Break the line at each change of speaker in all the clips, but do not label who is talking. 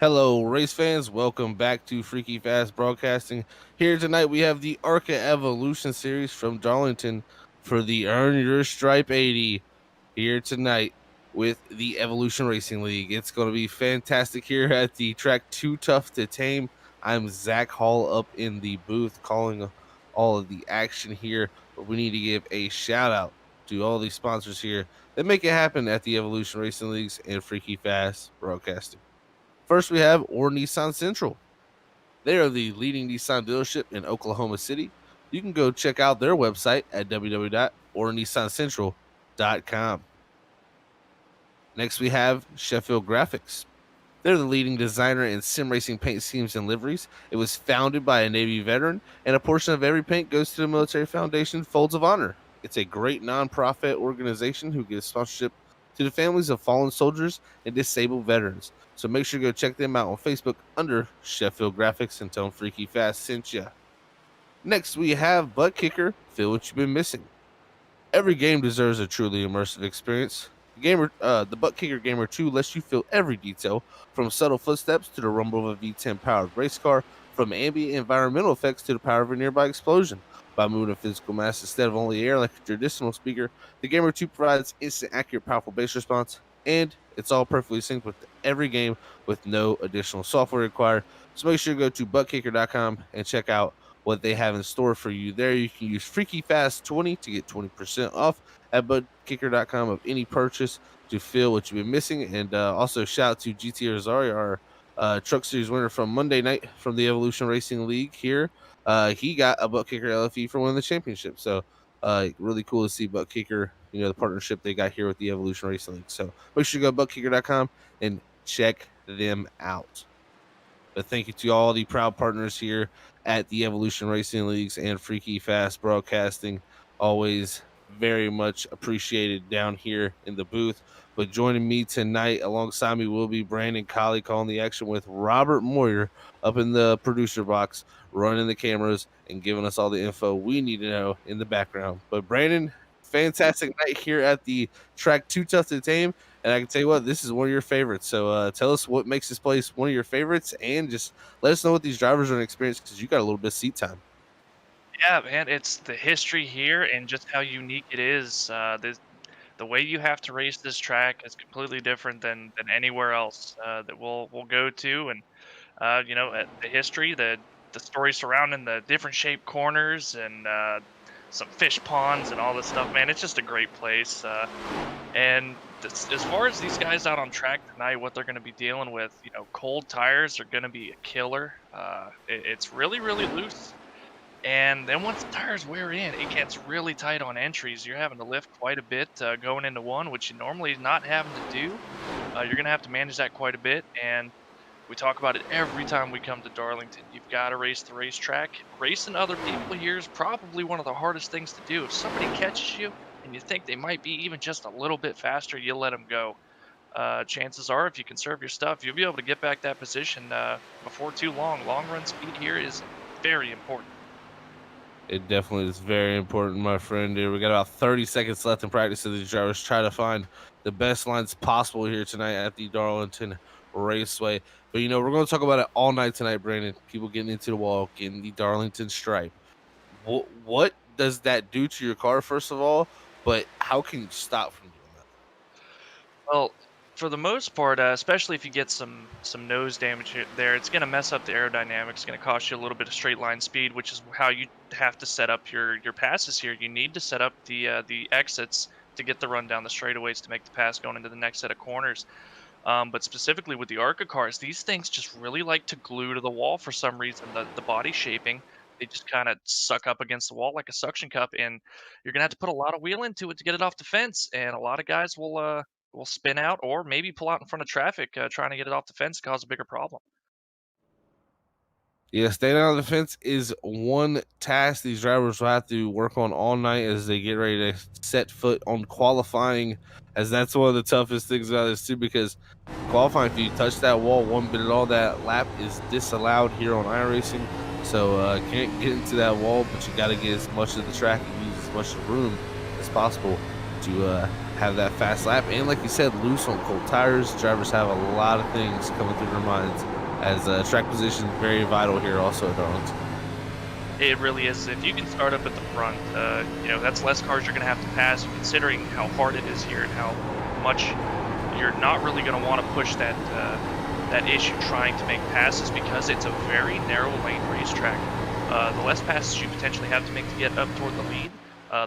Hello, race fans. Welcome back to Freaky Fast Broadcasting. Here tonight, we have the ARCA Evolution Series from Darlington for the Earn Your Stripe 80 here tonight with the Evolution Racing League. It's going to be fantastic here at the track Too Tough to Tame. I'm Zach Hall up in the booth calling all of the action here, but we need to give a shout out to all these sponsors here that make it happen at the Evolution Racing Leagues and Freaky Fast Broadcasting. First, we have Nissan Central. They are the leading Nissan dealership in Oklahoma City. You can go check out their website at www.ornissancentral.com. Next, we have Sheffield Graphics. They're the leading designer in sim racing paint schemes and liveries. It was founded by a Navy veteran, and a portion of every paint goes to the Military Foundation Folds of Honor. It's a great nonprofit organization who gives sponsorship to the families of fallen soldiers and disabled veterans. So make sure to go check them out on Facebook under Sheffield Graphics and tell them Freaky Fast sent ya. Next, we have ButtKicker. Feel what you've been missing. Every game deserves a truly immersive experience. The ButtKicker Gamer 2 lets you feel every detail, from subtle footsteps to the rumble of a V10 powered race car, from ambient environmental effects to the power of a nearby explosion. By moving physical mass instead of only air like a traditional speaker, the Gamer 2 provides instant, accurate, powerful bass response, and it's all perfectly synced with every game with no additional software required. So make sure to go to buttkicker.com and check out what they have in store for you there. You can use Freaky Fast 20 to get 20% off at buttkicker.com of any purchase to feel what you've been missing. And also shout out to GT Rosario, our Truck Series winner from Monday night from the Evolution Racing League here. He got a ButtKicker LFE for winning the championship. So really cool to see ButtKicker, the partnership they got here with the Evolution Racing League. So make sure you go to buttkicker.com and check them out. But thank you to all the proud partners here at the Evolution Racing Leagues and Freaky Fast Broadcasting. Always very much appreciated down here in the booth. But joining me tonight alongside me will be Brandon Colley calling the action with Robert Moyer up in the producer box, running the cameras and giving us all the info we need to know in the background. But Brandon, fantastic night here at the track Too Tough to Tame. And I can tell you what, this is one of your favorites. So tell us what makes this place one of your favorites, and just let us know what these drivers are going to experience, because you got a little bit of seat time.
Yeah, man, it's the history here and just how unique it is. The way you have to race this track is completely different than anywhere else that we'll go to, and the history, the story surrounding the different shaped corners and some fish ponds and all this stuff. Man, it's just a great place. And as far as these guys out on track tonight, what they're going to be dealing with, cold tires are going to be a killer. It's really, really loose. And then once the tires wear in, it gets really tight on entries. You're having to lift quite a bit going into one, which you normally not having to do. You're going to have to manage that quite a bit. And we talk about it every time we come to Darlington. You've got to race the racetrack. Racing other people here is probably one of the hardest things to do. If somebody catches you and you think they might be even just a little bit faster, you let them go. Chances are, if you conserve your stuff, you'll be able to get back that position before too long. Long run speed here is very important.
It definitely is very important, my friend. Here we got about 30 seconds left in practice, so these drivers try to find the best lines possible here tonight at the Darlington Raceway. But we're going to talk about it all night tonight, Brandon. People getting into the wall, getting the Darlington stripe. What does that do to your car, first of all? But how can you stop from doing that?
Well, for the most part, especially if you get some nose damage there, it's going to mess up the aerodynamics. It's going to cost you a little bit of straight line speed, which is how you have to set up your passes here. You need to set up the exits to get the run down the straightaways to make the pass going into the next set of corners. But specifically with the ARCA cars, these things just really like to glue to the wall for some reason. The body shaping, they just kind of suck up against the wall like a suction cup, and you're gonna have to put a lot of wheel into it to get it off the fence. And a lot of guys will spin out or maybe pull out in front of traffic trying to get it off the fence, cause a bigger problem.
Yeah, staying on the fence is one task these drivers will have to work on all night as they get ready to set foot on qualifying, as that's one of the toughest things about this too, because qualifying, if you touch that wall one bit at all, that lap is disallowed here on iRacing. So can't get into that wall, but you got to get as much of the track and use as much room as possible to have that fast lap. And like you said, loose on cold tires. Drivers have a lot of things coming through their minds as track position is very vital here also at Darlington.
It really is. If you can start up at the front, that's less cars you're going to have to pass, considering how hard it is here and how much you're not really going to want to push that issue trying to make passes because it's a very narrow lane racetrack. The less passes you potentially have to make to get up toward the lead,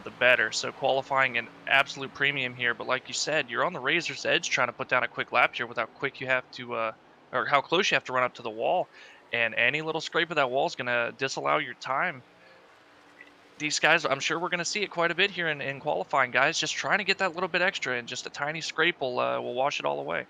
the better. So qualifying an absolute premium here. But like you said, you're on the razor's edge trying to put down a quick lap here with how quick you have to, or how close you have to run up to the wall. And any little scrape of that wall is going to disallow your time. These guys, I'm sure we're going to see it quite a bit here in qualifying. Guys, just trying to get that little bit extra, and just a tiny scrape will wash it all away.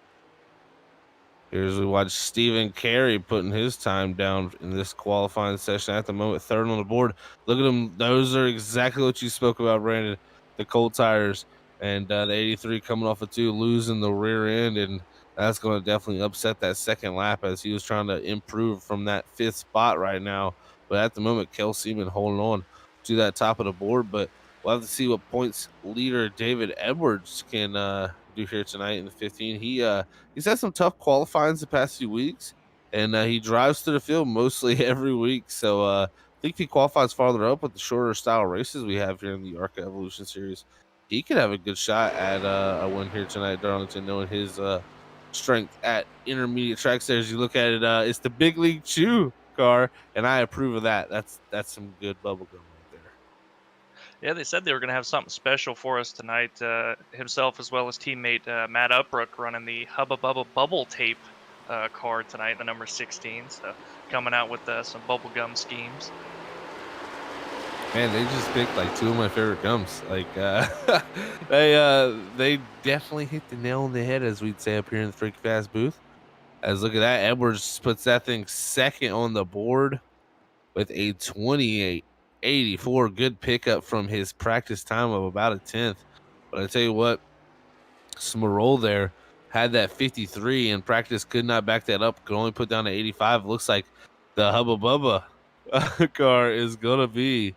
Here's we watch Stephen Carey putting his time down in this qualifying session at the moment, third on the board. Look at him; those are exactly what you spoke about, Brandon. The cold tires and the 83 coming off of two, losing the rear end, and that's going to definitely upset that second lap as he was trying to improve from that fifth spot right now. But at the moment, Kel Seaman holding on to that top of the board. But we'll have to see what points leader David Edwards can do here tonight in the 15. He's had some tough qualifying the past few weeks, and he drives to the field mostly every week. So I think if he qualifies farther up with the shorter style races we have here in the ARCA Evolution Series, he could have a good shot at a win here tonight at Darlington, knowing his strength at intermediate tracks. There, as you look at it, it's the Big League Chew car, and I approve of that. That's some good bubble gum right there.
Yeah, they said they were going to have something special for us tonight. Himself as well as teammate Matt Upbrook running the Hubba Bubba Bubble Tape car tonight, the number 16. So coming out with some bubblegum schemes.
Man, they just picked like two of my favorite gums. Like they definitely hit the nail on the head, as we'd say up here in the Freaky Fast booth. As look at that, Edwards puts that thing second on the board with a 28.84. Good pickup from his practice time of about a tenth. But I tell you what, Smarol there had that 53 in practice, could not back that up, could only put down to 85. Looks like the Hubba Bubba car is gonna be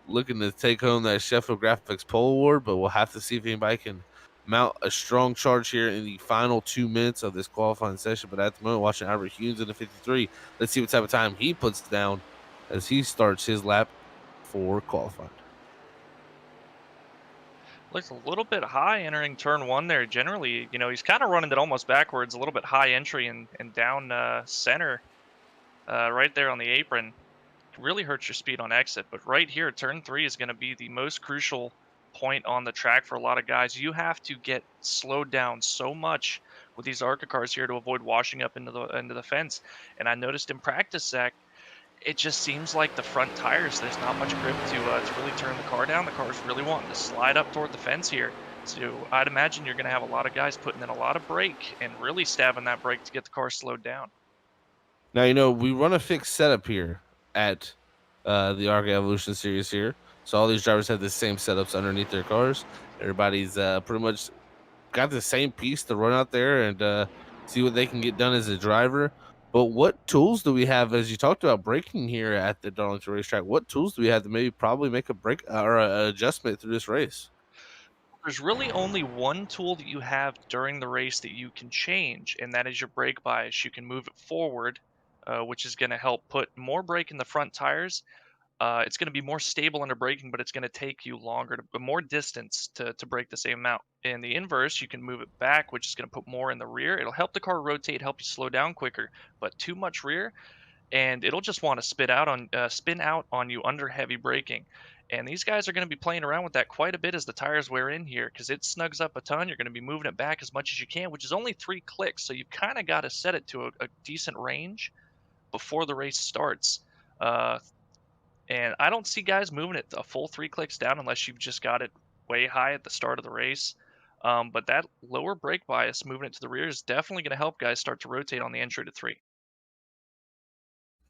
looking to take home that Sheffield Graphics Pole Award, but we'll have to see if anybody can mount a strong charge here in the final 2 minutes of this qualifying session. But at the moment, watching Albert Hughes in the 53, let's see what type of time he puts down as he starts his lap for qualifying.
Looks a little bit high entering turn one there. Generally, he's kind of running it almost backwards, a little bit high entry and down center right there on the apron. Really hurts your speed on exit. But right here, turn three is going to be the most crucial point on the track for a lot of guys. You have to get slowed down so much with these ARCA cars here to avoid washing up into the fence. And I noticed in practice, Zach, it just seems like the front tires, there's not much grip to really turn the car down. The car's really wanting to slide up toward the fence here. So I'd imagine you're going to have a lot of guys putting in a lot of brake and really stabbing that brake to get the car slowed down.
Now, we run a fixed setup here at the ARCA Evolution Series here. So all these drivers have the same setups underneath their cars. Everybody's pretty much got the same piece to run out there and see what they can get done as a driver. But what tools do we have, as you talked about braking here at the Darlington racetrack? What tools do we have to maybe probably make a break or a adjustment through this race?
There's really only one tool that you have during the race that you can change, and that is your brake bias. You can move it forward, which is going to help put more brake in the front tires. It's going to be more stable under braking, but it's going to take you longer more distance to brake the same amount. In the inverse, you can move it back, which is going to put more in the rear. It'll help the car rotate, help you slow down quicker. But too much rear, and it'll just want to spin out on you under heavy braking. And these guys are going to be playing around with that quite a bit as the tires wear in here because it snugs up a ton. You're going to be moving it back as much as you can, which is only 3 clicks. So you've kind of got to set it to a decent range before the race starts. Uh, and I don't see guys moving it a full 3 clicks down unless you've just got it way high at the start of the race. But that lower brake bias moving it to the rear is definitely going to help guys start to rotate on the entry to three.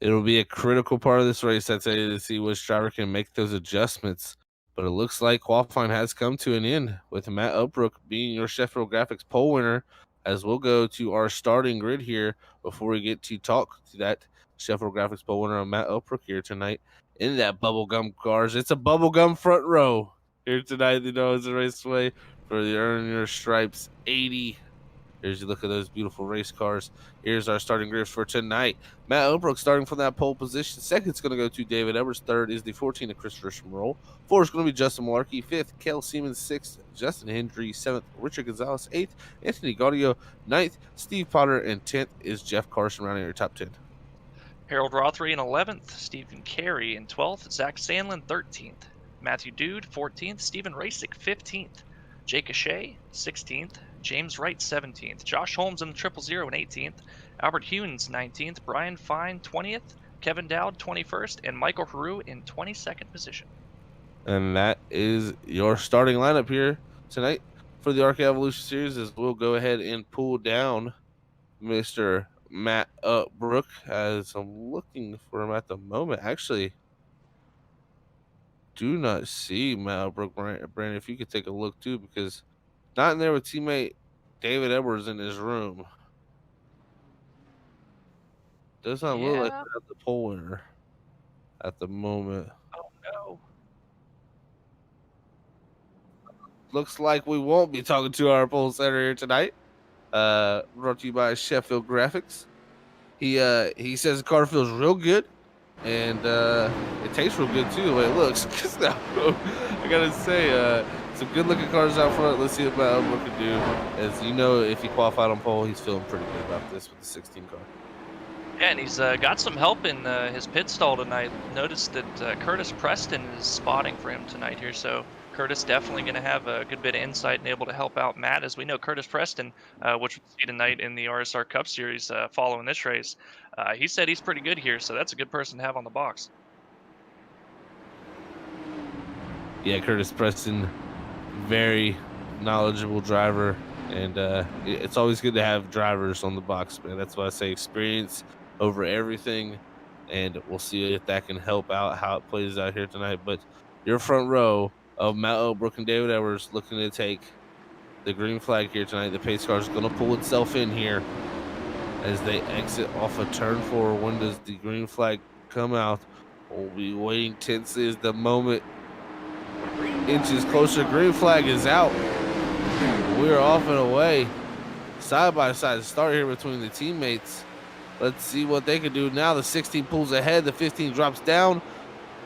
It'll be a critical part of this race, I tell you, to see which driver can make those adjustments. But it looks like qualifying has come to an end with Matt Upbrook being your Sheffield Graphics pole winner. As we'll go to our starting grid here before we get to talk to that Sheffield Graphics pole winner, Matt Upbrook, here tonight in that bubblegum cars. It's a bubblegum front row here tonight, you know, as a raceway for the Earn Your Stripes 80. Here's a look at those beautiful race cars. Here's our starting grid for tonight. Matt Obrook starting from that pole position. Second's going to go to David Edwards. Third is the 14 of Christopher Schmerl. Fourth is going to be Justin Malarkey. Fifth, Kel Siemens. Sixth, Justin Hendry. Seventh, Richard Gonzalez. Eighth, Anthony Gaudio. Ninth, Steve Potter. And 10th is Jeff Carson rounding your top 10.
Harold Rothery in 11th, Stephen Carey in 12th, Zach Sandlin 13th, Matthew Dude 14th, Stephen Rasick 15th, Jake Ashea 16th, James Wright 17th, Josh Holmes in the 000 in 18th, Albert Hewins 19th, Brian Fine 20th, Kevin Dowd 21st, and Michael Haru in 22nd position.
And that is your starting lineup here tonight for the ARCA Evolution Series, as we'll go ahead and pull down Mr. Matt Brook, as I'm looking for him at the moment. Actually, do not see Matt Brook. Brandon, if you could take a look too, because not in there with teammate David Edwards in his room. Does not look like
Yeah.
we have the pole winner at the moment.
Oh no.
Looks like we won't be talking to our pole setter here tonight. Brought to you by Sheffield Graphics. He says the car feels real good, and it tastes real good too the way it looks. Now, I gotta say, some good looking cars out front. Let's see what Albert can do. As you know, if he qualified on pole, he's feeling pretty good about this with the 16 car.
Yeah, and he's got some help in his pit stall tonight. Noticed that Curtis Preston is spotting for him tonight here, so Curtis definitely going to have a good bit of insight and able to help out Matt. As we know, Curtis Preston, which we'll see tonight in the RSR Cup Series following this race, he said he's pretty good here, so that's a good person to have on the box.
Yeah, Curtis Preston, very knowledgeable driver, and it's always good to have drivers on the box, man. That's why I say experience over everything, and we'll see if that can help out how it plays out here tonight. But your front row of Matt Obrook and David Edwards looking to take the green flag here tonight. The pace car is going to pull itself in here as they exit off of turn 4. When does the green flag come out? We'll be waiting tensely as the moment inches closer. Green flag is out. We're off and away. Side by side start here between the teammates. Let's see what they can do now. The 16 pulls ahead. The 15 drops down.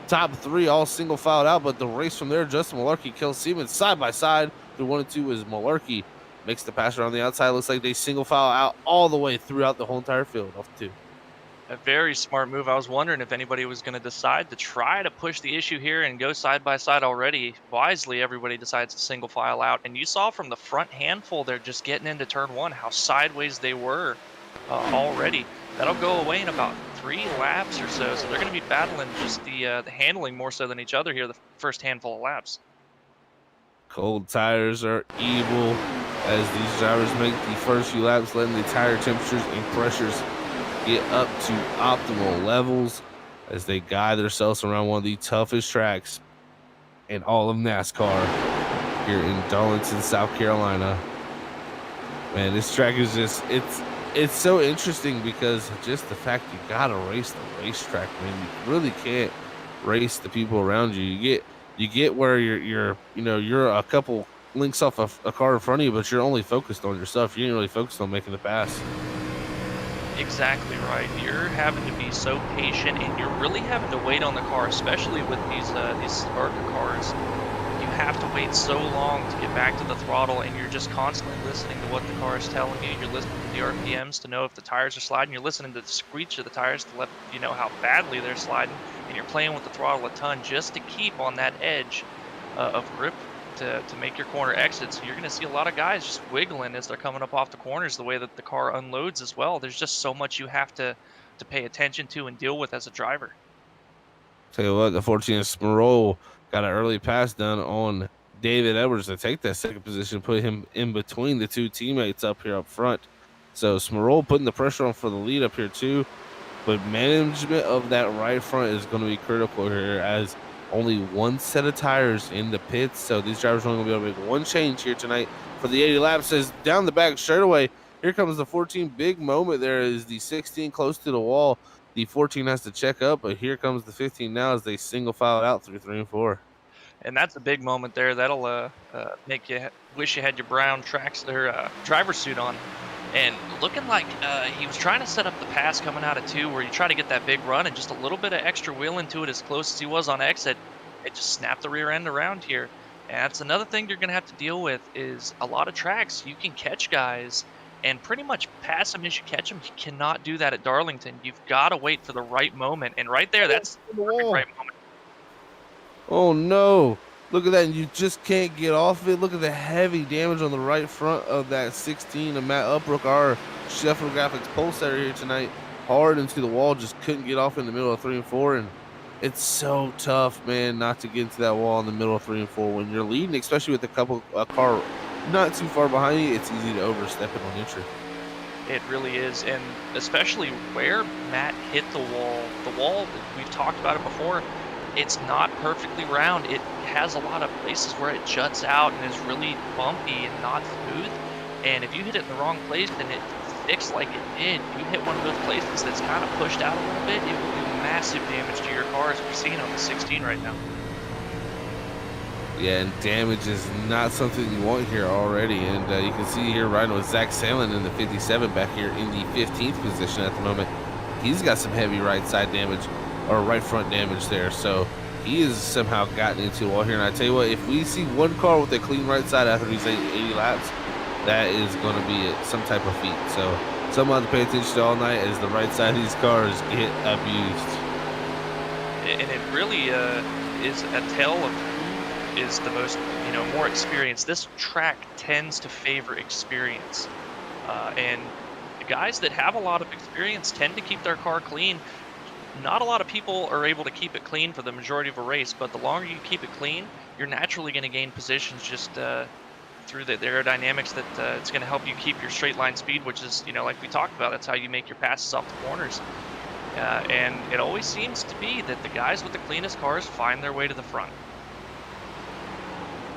Top 3 all single filed out, but the race from there, Justin Malarkey kills Siemens side by side. Through 1 and 2 is Malarkey. Makes the pass around the outside. Looks like they single file out all the way throughout the whole entire field off 2.
A very smart move. I was wondering if anybody was going to decide to try to push the issue here and go side by side already. Wisely, everybody decides to single file out. And you saw from the front handful, they're just getting into turn 1, how sideways they were already. That'll go away in about 3 laps or so. So they're going to be battling just the handling more so than each other here the first handful of laps.
Cold tires are evil as these drivers make the first few laps, letting the tire temperatures and pressures get up to optimal levels as they guide themselves around one of the toughest tracks in all of NASCAR here in Darlington, South Carolina. Man, this track is just, it's so interesting because just the fact you gotta race the racetrack, man. You really can't race the people around you. You get where you're a couple links off a car in front of you, but you're only focused on yourself. You ain't really focused on making the pass.
Exactly right. You're having to be be so patient, and you're really having to wait on the car, especially with these ARCA cars. You have to wait so long to get back to the throttle, and you're just constantly listening to what the car is telling you. You're listening to the RPMs to know if the tires are sliding. You're listening to the screech of the tires to let you know how badly they're sliding, and you're playing with the throttle a ton just to keep on that edge of grip to make your corner exit. So you're going to see a lot of guys just wiggling as they're coming up off the corners. The way that the car unloads as well. There's just so much you have to pay attention to and deal with as a driver.
Tell you what, the 14 Smerol got an early pass done on David Edwards to take that second position, put him in between the two teammates up here up front. So Smerol putting the pressure on for the lead up here too. But management of that right front is going to be critical here as only one set of tires in the pits. So these drivers are only going to be able to make one change here tonight for the 80 laps. As down the back straightaway, here comes the 14. Big moment there is the 16 close to the wall. The 14 has to check up, but here comes the 15 now as they single file it out through 3 and 4.
And that's a big moment there. That'll make you wish you had your brown tracks or driver suit on. And looking like he was trying to set up the pass coming out of two, where you try to get that big run and just a little bit of extra wheel into it as close as he was on exit. It just snapped the rear end around here. And that's another thing you're going to have to deal with is a lot of tracks. You can catch guys and pretty much pass them as you catch them. You cannot do that at Darlington. You've got to wait for the right moment. And right there, that's the perfect right moment.
Oh no. Look at that. And you just can't get off of it. Look at the heavy damage on the right front of that 16 of Matt Upbrook, our Sheffield Graphics pulsator here tonight. Hard into the wall, just couldn't get off in the middle of 3 and 4. And it's so tough, man, not to get into that wall in the middle of 3 and 4 when you're leading, especially with a car not too far behind you. It's easy to overstep it on entry.
It really is, and especially where Matt hit the wall, we've talked about it before, it's not perfectly round. It has a lot of places where it juts out and is really bumpy and not smooth. And if you hit it in the wrong place and it sticks like it did, you hit one of those places that's kind of pushed out a little bit, it will do massive damage to your car, as we're seeing on the 16 right now.
Yeah, and damage is not something you want here already. And you can see here riding with Zach Salen in the 57 back here in the 15th position at the moment. He's got some heavy right side damage or right front damage there. So he has somehow gotten into the wall here. And I tell you what, if we see one car with a clean right side after these 80 laps, that is going to be some type of feat. So someone to pay attention to all night as the right side of these cars get abused.
And it really is a tell of is the most, more experienced. This track tends to favor experience. And the guys that have a lot of experience tend to keep their car clean. Not a lot of people are able to keep it clean for the majority of a race, but the longer you keep it clean, you're naturally going to gain positions just through the aerodynamics that it's going to help you keep your straight line speed, which is, like we talked about, that's how you make your passes off the corners. And it always seems to be that the guys with the cleanest cars find their way to the front.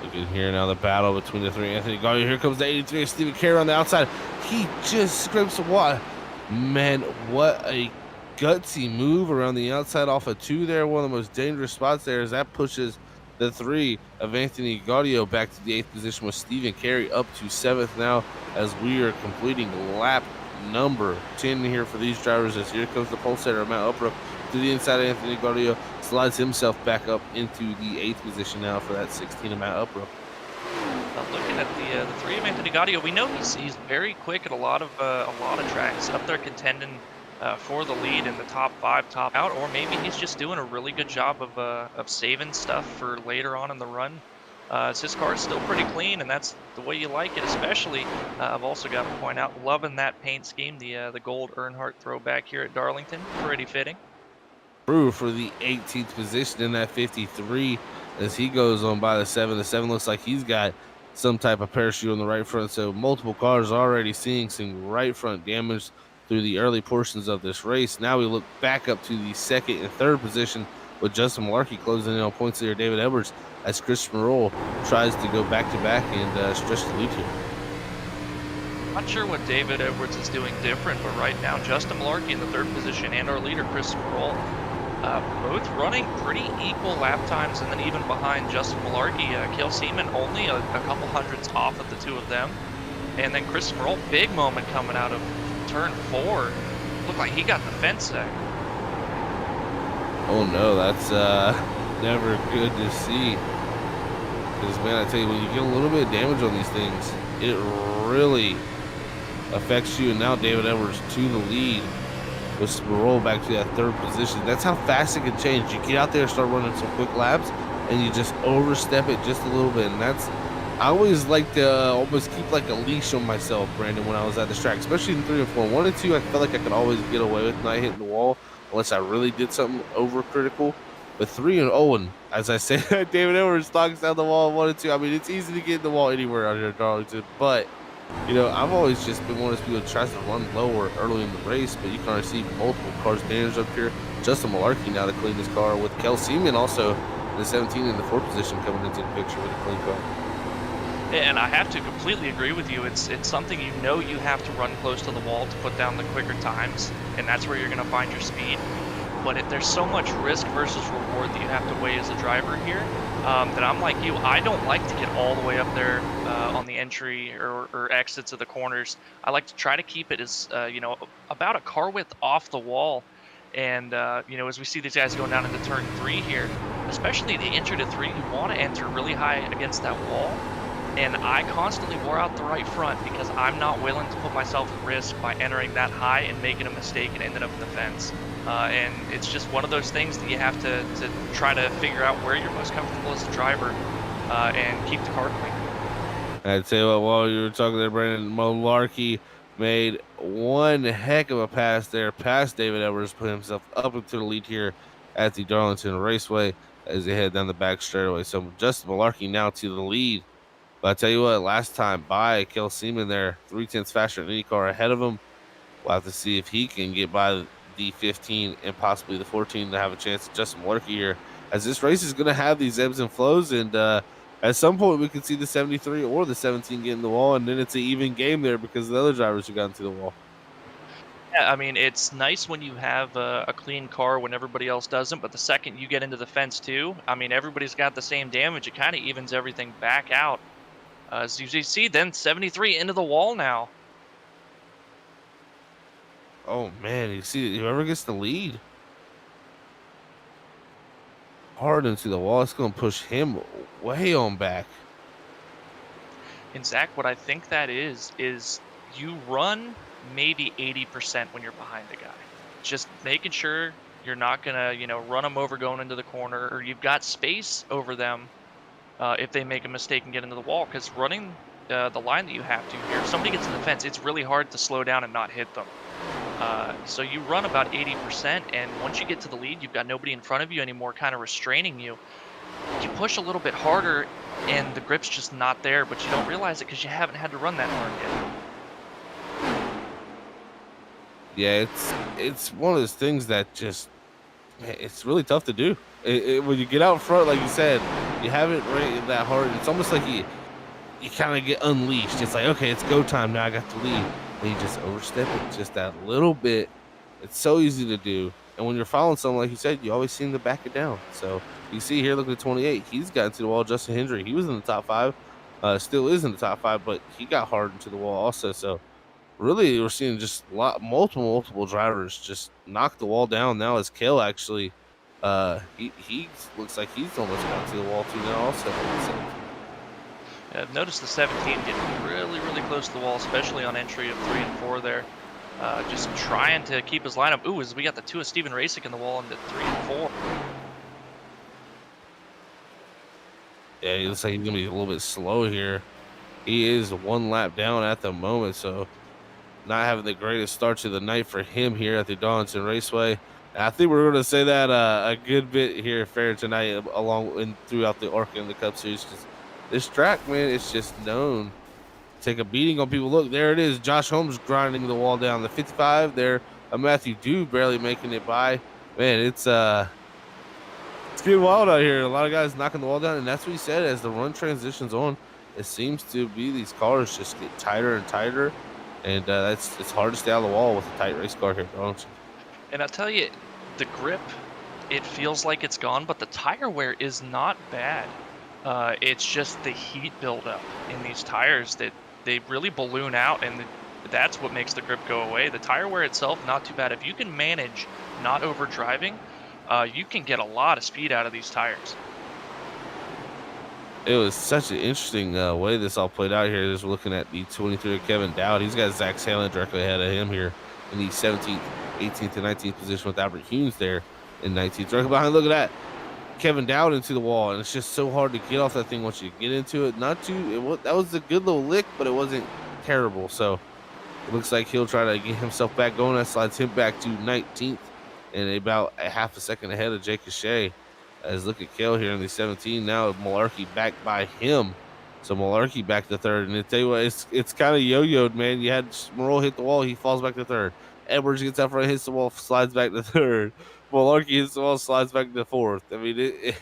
Look at here now, the battle between the three. Anthony Gaudio. Here comes the 83 of Stephen Carey on the outside. He just scrapes the wall. Man, what a gutsy move around the outside off of 2 there. One of the most dangerous spots there as that pushes the 3 of Anthony Gaudio back to the 8th position with Stephen Carey up to 7th now as we are completing lap number 10 here for these drivers. As here comes the pulsator of Matt Upbrook to the inside of Anthony Gaudio. Slides himself back up into the 8th position now for that 16 of Matt Upbrook.
Looking at the 3 of Anthony Gaudio, we know he's very quick at a lot of tracks, up there contending for the lead in the top 5, top out, or maybe he's just doing a really good job of saving stuff for later on in the run. His car is still pretty clean, and that's the way you like it. Especially, I've also got to point out, loving that paint scheme, the gold Earnhardt throwback here at Darlington, pretty fitting.
Through for the 18th position in that 53 as he goes on by the 7. The 7 looks like he's got some type of parachute on the right front. So multiple cars already seeing some right front damage through the early portions of this race. Now we look back up to the 2nd and 3rd position with Justin Malarkey closing in on points there. David Edwards as Chris Merle tries to go back to back and stretch the lead here.
Not sure what David Edwards is doing different, but right now Justin Malarkey in the 3rd position and our leader Chris Merle both running pretty equal lap times, and then even behind Justin Malarkey, Cale Seaman only a couple hundredths off of the 2 of them. And then Christopher Roll, big moment coming out of turn 4. Looked like he got the fence there.
Oh no, that's never good to see. Because man, I tell you, when you get a little bit of damage on these things, it really affects you. And now David Edwards to the lead with some roll back to that third position. That's how fast it can change. You get out there, start running some quick laps, and you just overstep it just a little bit. And that's I always like to almost keep like a leash on myself, Brandon, when I was at this track, especially in 3 and 4. 1 and 2, I felt like I could always get away with not hitting the wall unless I really did something overcritical. But 3 and 0, and as I said, David Edwards knocks down the wall in 1 and 2. I mean, it's easy to get in the wall anywhere out here in Darlington, but I've always just been one of those people that tries to run lower early in the race, but you can already see multiple cars damaged up here. Justin Malarkey now to clean his car with Kel Seaman also in the 17 in the 4th position coming into the picture with a clean car.
And I have to completely agree with you. It's something you have to run close to the wall to put down the quicker times, and that's where you're going to find your speed. But there's so much risk versus reward that you have to weigh as a driver here, that I'm like you. I don't like to get all the way up there on the entry or exits of the corners. I like to try to keep it as about a car width off the wall. And as we see these guys going down into turn 3 here, especially the intro to 3, you want to enter really high against that wall. And I constantly wore out the right front because I'm not willing to put myself at risk by entering that high and making a mistake and ending up in the fence. And it's just one of those things that you have to try to figure out where you're most comfortable as a driver, and keep the car clean.
I'd say, well, while you were talking there, Brandon, Malarkey made one heck of a pass there past David Edwards, put himself up into the lead here at the Darlington Raceway as they head down the back straightaway. So Justin Malarkey now to the lead. But I tell you what, last time by Kel Seaman there, 3/10 faster than any car ahead of him. We'll have to see if he can get by the 15 and possibly the 14 to have a chance at Justin Malarkey here, as this race is going to have these ebbs and flows. And at some point, we could see the 73 or the 17 get in the wall, and then it's an even game there because of the other drivers who got into the wall.
Yeah, I mean, it's nice when you have a clean car when everybody else doesn't, but the second you get into the fence too, I mean, everybody's got the same damage. It kind of evens everything back out. As you see, then 73 into the wall now.
Oh, man, you see, whoever gets the lead hard into the wall, it's going to push him way on back.
And Zach, what I think that is you run maybe 80% when you're behind a guy. Just making sure you're not gonna, run them over going into the corner, or you've got space over them if they make a mistake and get into the wall. Because running the line that you have to here, if somebody gets in the fence, it's really hard to slow down and not hit them. So you run about 80%, and once you get to the lead, you've got nobody in front of you anymore kind of restraining you. You push a little bit harder, and the grip's just not there, but you don't realize it because you haven't had to run that hard yet.
Yeah, it's one of those things that just, man, it's really tough to do. When you get out front, like you said, you haven't rated that hard. It's almost like you kind of get unleashed. It's like, okay, it's go time now. I got the lead, and you just overstep it just that little bit. It's so easy to do, and when you're following someone, like you said, you always seem to back it down. So you see here, look at 28. He's got into the wall. Justin Hendry, he was in the top 5, still is in the top 5, but he got hard into the wall also. So really, we're seeing just multiple drivers just knock the wall down now. As Kale actually, he looks like he's almost got to the wall too now also.
I've noticed the 17 getting really close to the wall, especially on entry of 3 and 4 there. Just trying to keep his lineup. Ooh, as we got the 2 of Steven Rasick in the wall into 3 and 4.
Yeah, he looks like he's gonna be a little bit slow here. He is 1 lap down at the moment, so not having the greatest start to the night for him here at the Darlington Raceway. And I think we're going to say that a good bit here fair tonight, along and throughout the ARCA and the Cup Series, because this track, man, it's just known to take a beating on people. Look, there it is. Josh Holmes grinding the wall down. The 55 there. Matthew Dew barely making it by. Man, it's getting wild out here. A lot of guys knocking the wall down, and that's what he said. As the run transitions on, it seems to be these cars just get tighter and tighter. And it's hard to stay on the wall with a tight race car here, don't you?
And I'll tell you, the grip, it feels like it's gone, but the tire wear is not bad. It's just the heat buildup in these tires that they really balloon out, and that's what makes the grip go away. The tire wear itself, not too bad. If you can manage not over driving, you can get a lot of speed out of these tires.
It was such an interesting way this all played out here. Just looking at the 23 of Kevin Dowd, he's got Zach Salen directly ahead of him here in the 17th, 18th, and 19th position with Albert Humes there in 19th. Directly behind, look at that. Kevin Dowd into the wall, and it's just so hard to get off that thing once you get into it. Not too, that was a good little lick, but it wasn't terrible. So it looks like he'll try to get himself back going. That slides him back to 19th and about a half a second ahead of Jake Cachet. As look at Kale here in the 17. Now Malarkey back by him. So Malarkey back to third. And I tell you what, it's kind of yo-yoed, man. You had Morrow hit the wall, he falls back to third. Edwards gets out front, hits the wall, slides back to third. Malarkey hits the wall, slides back to fourth. I mean,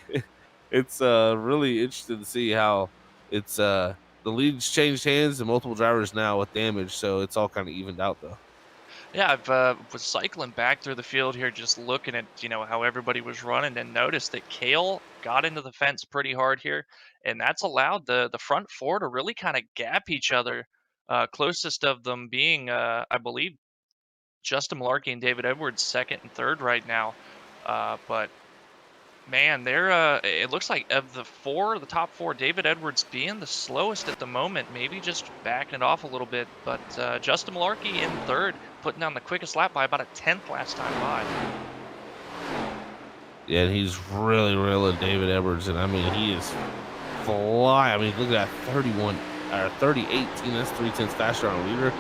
it's really interesting to see how it's the lead's changed hands and multiple drivers now with damage, so it's all kind of evened out though.
Yeah, I've was cycling back through the field here, just looking at how everybody was running, and noticed that Kale got into the fence pretty hard here, and that's allowed the front four to really kind of gap each other. Closest of them being, I believe, Justin Malarkey and David Edwards, second and third right now. But man, they're it looks like of the top four, David Edwards being the slowest at the moment, maybe just backing it off a little bit. But Justin Malarkey in third, putting down the quickest lap by about a tenth last time by.
Yeah, and he's really reeling David Edwards, and I mean he is fly. I mean, look at that 31 or 30-18. That's 3/10 faster on a leader.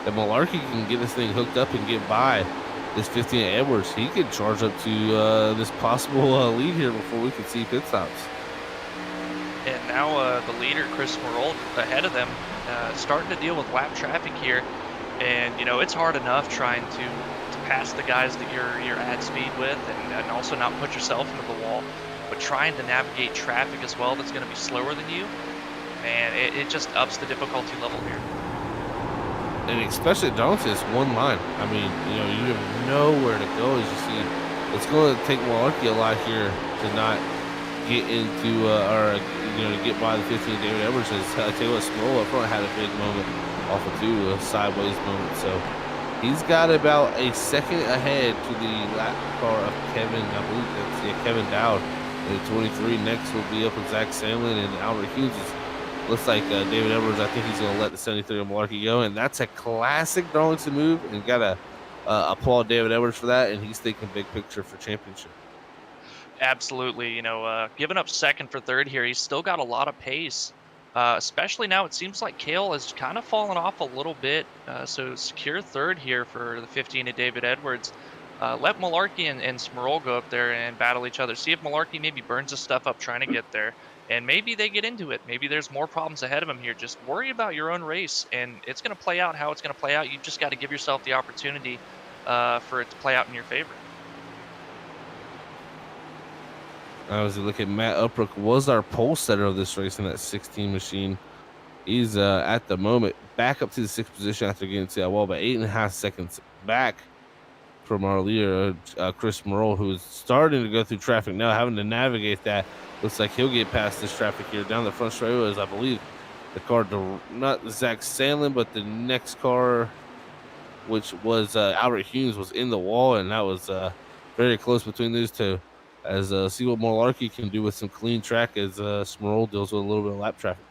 That Malarkey can get this thing hooked up and get by this 15 Edwards. He could charge up to this possible lead here before we can see pit stops.
And now the leader, Chris Merle, ahead of them, starting to deal with lap traffic here. And it's hard enough trying to pass the guys that you're at speed with, and also not put yourself into the wall. But trying to navigate traffic as well that's going to be slower than you, man, it just ups the difficulty level here.
And especially at Darlington, it's one line. I mean, you have nowhere to go. As you see, it's going to take Malarkey a lot here to not get into or to get by the 15 David Edwards. I tell you what, Sproul up front had a big moment off of two, a sideways moment. So he's got about a second ahead to the lap car of Kevin. I believe that's Kevin Dowd. And the 23 next will be up with Zach Samlin, and Albert Hughes looks like David Edwards. I think he's going to let the 73 of Malarkey go, and that's a classic Darlington move. And got to applaud David Edwards for that. And he's thinking big picture for championship.
Absolutely. Giving up second for third here, he's still got a lot of pace. Especially now, it seems like Kale has kind of fallen off a little bit. So secure third here for the 15 of David Edwards. Let Malarkey and Smerol go up there and battle each other. See if Malarkey maybe burns his stuff up trying to get there. And maybe they get into it. Maybe there's more problems ahead of him here. Just worry about your own race, and it's going to play out how it's going to play out. You've just got to give yourself the opportunity for it to play out in your favor.
As we look at Matt Uprick, was our pole setter of this race in that 16 machine. He's at the moment back up to the sixth position after getting to that wall, but 8.5 seconds back from our leader, Chris Merle, who's starting to go through traffic now, having to navigate that. Looks like he'll get past this traffic here down the front straightaway. I believe the car, not Zach Sandlin, but the next car, which was Albert Hughes, was in the wall, and that was very close between these two. As see what Malarkey can do with some clean track as Smerol deals with a little bit of lap traffic.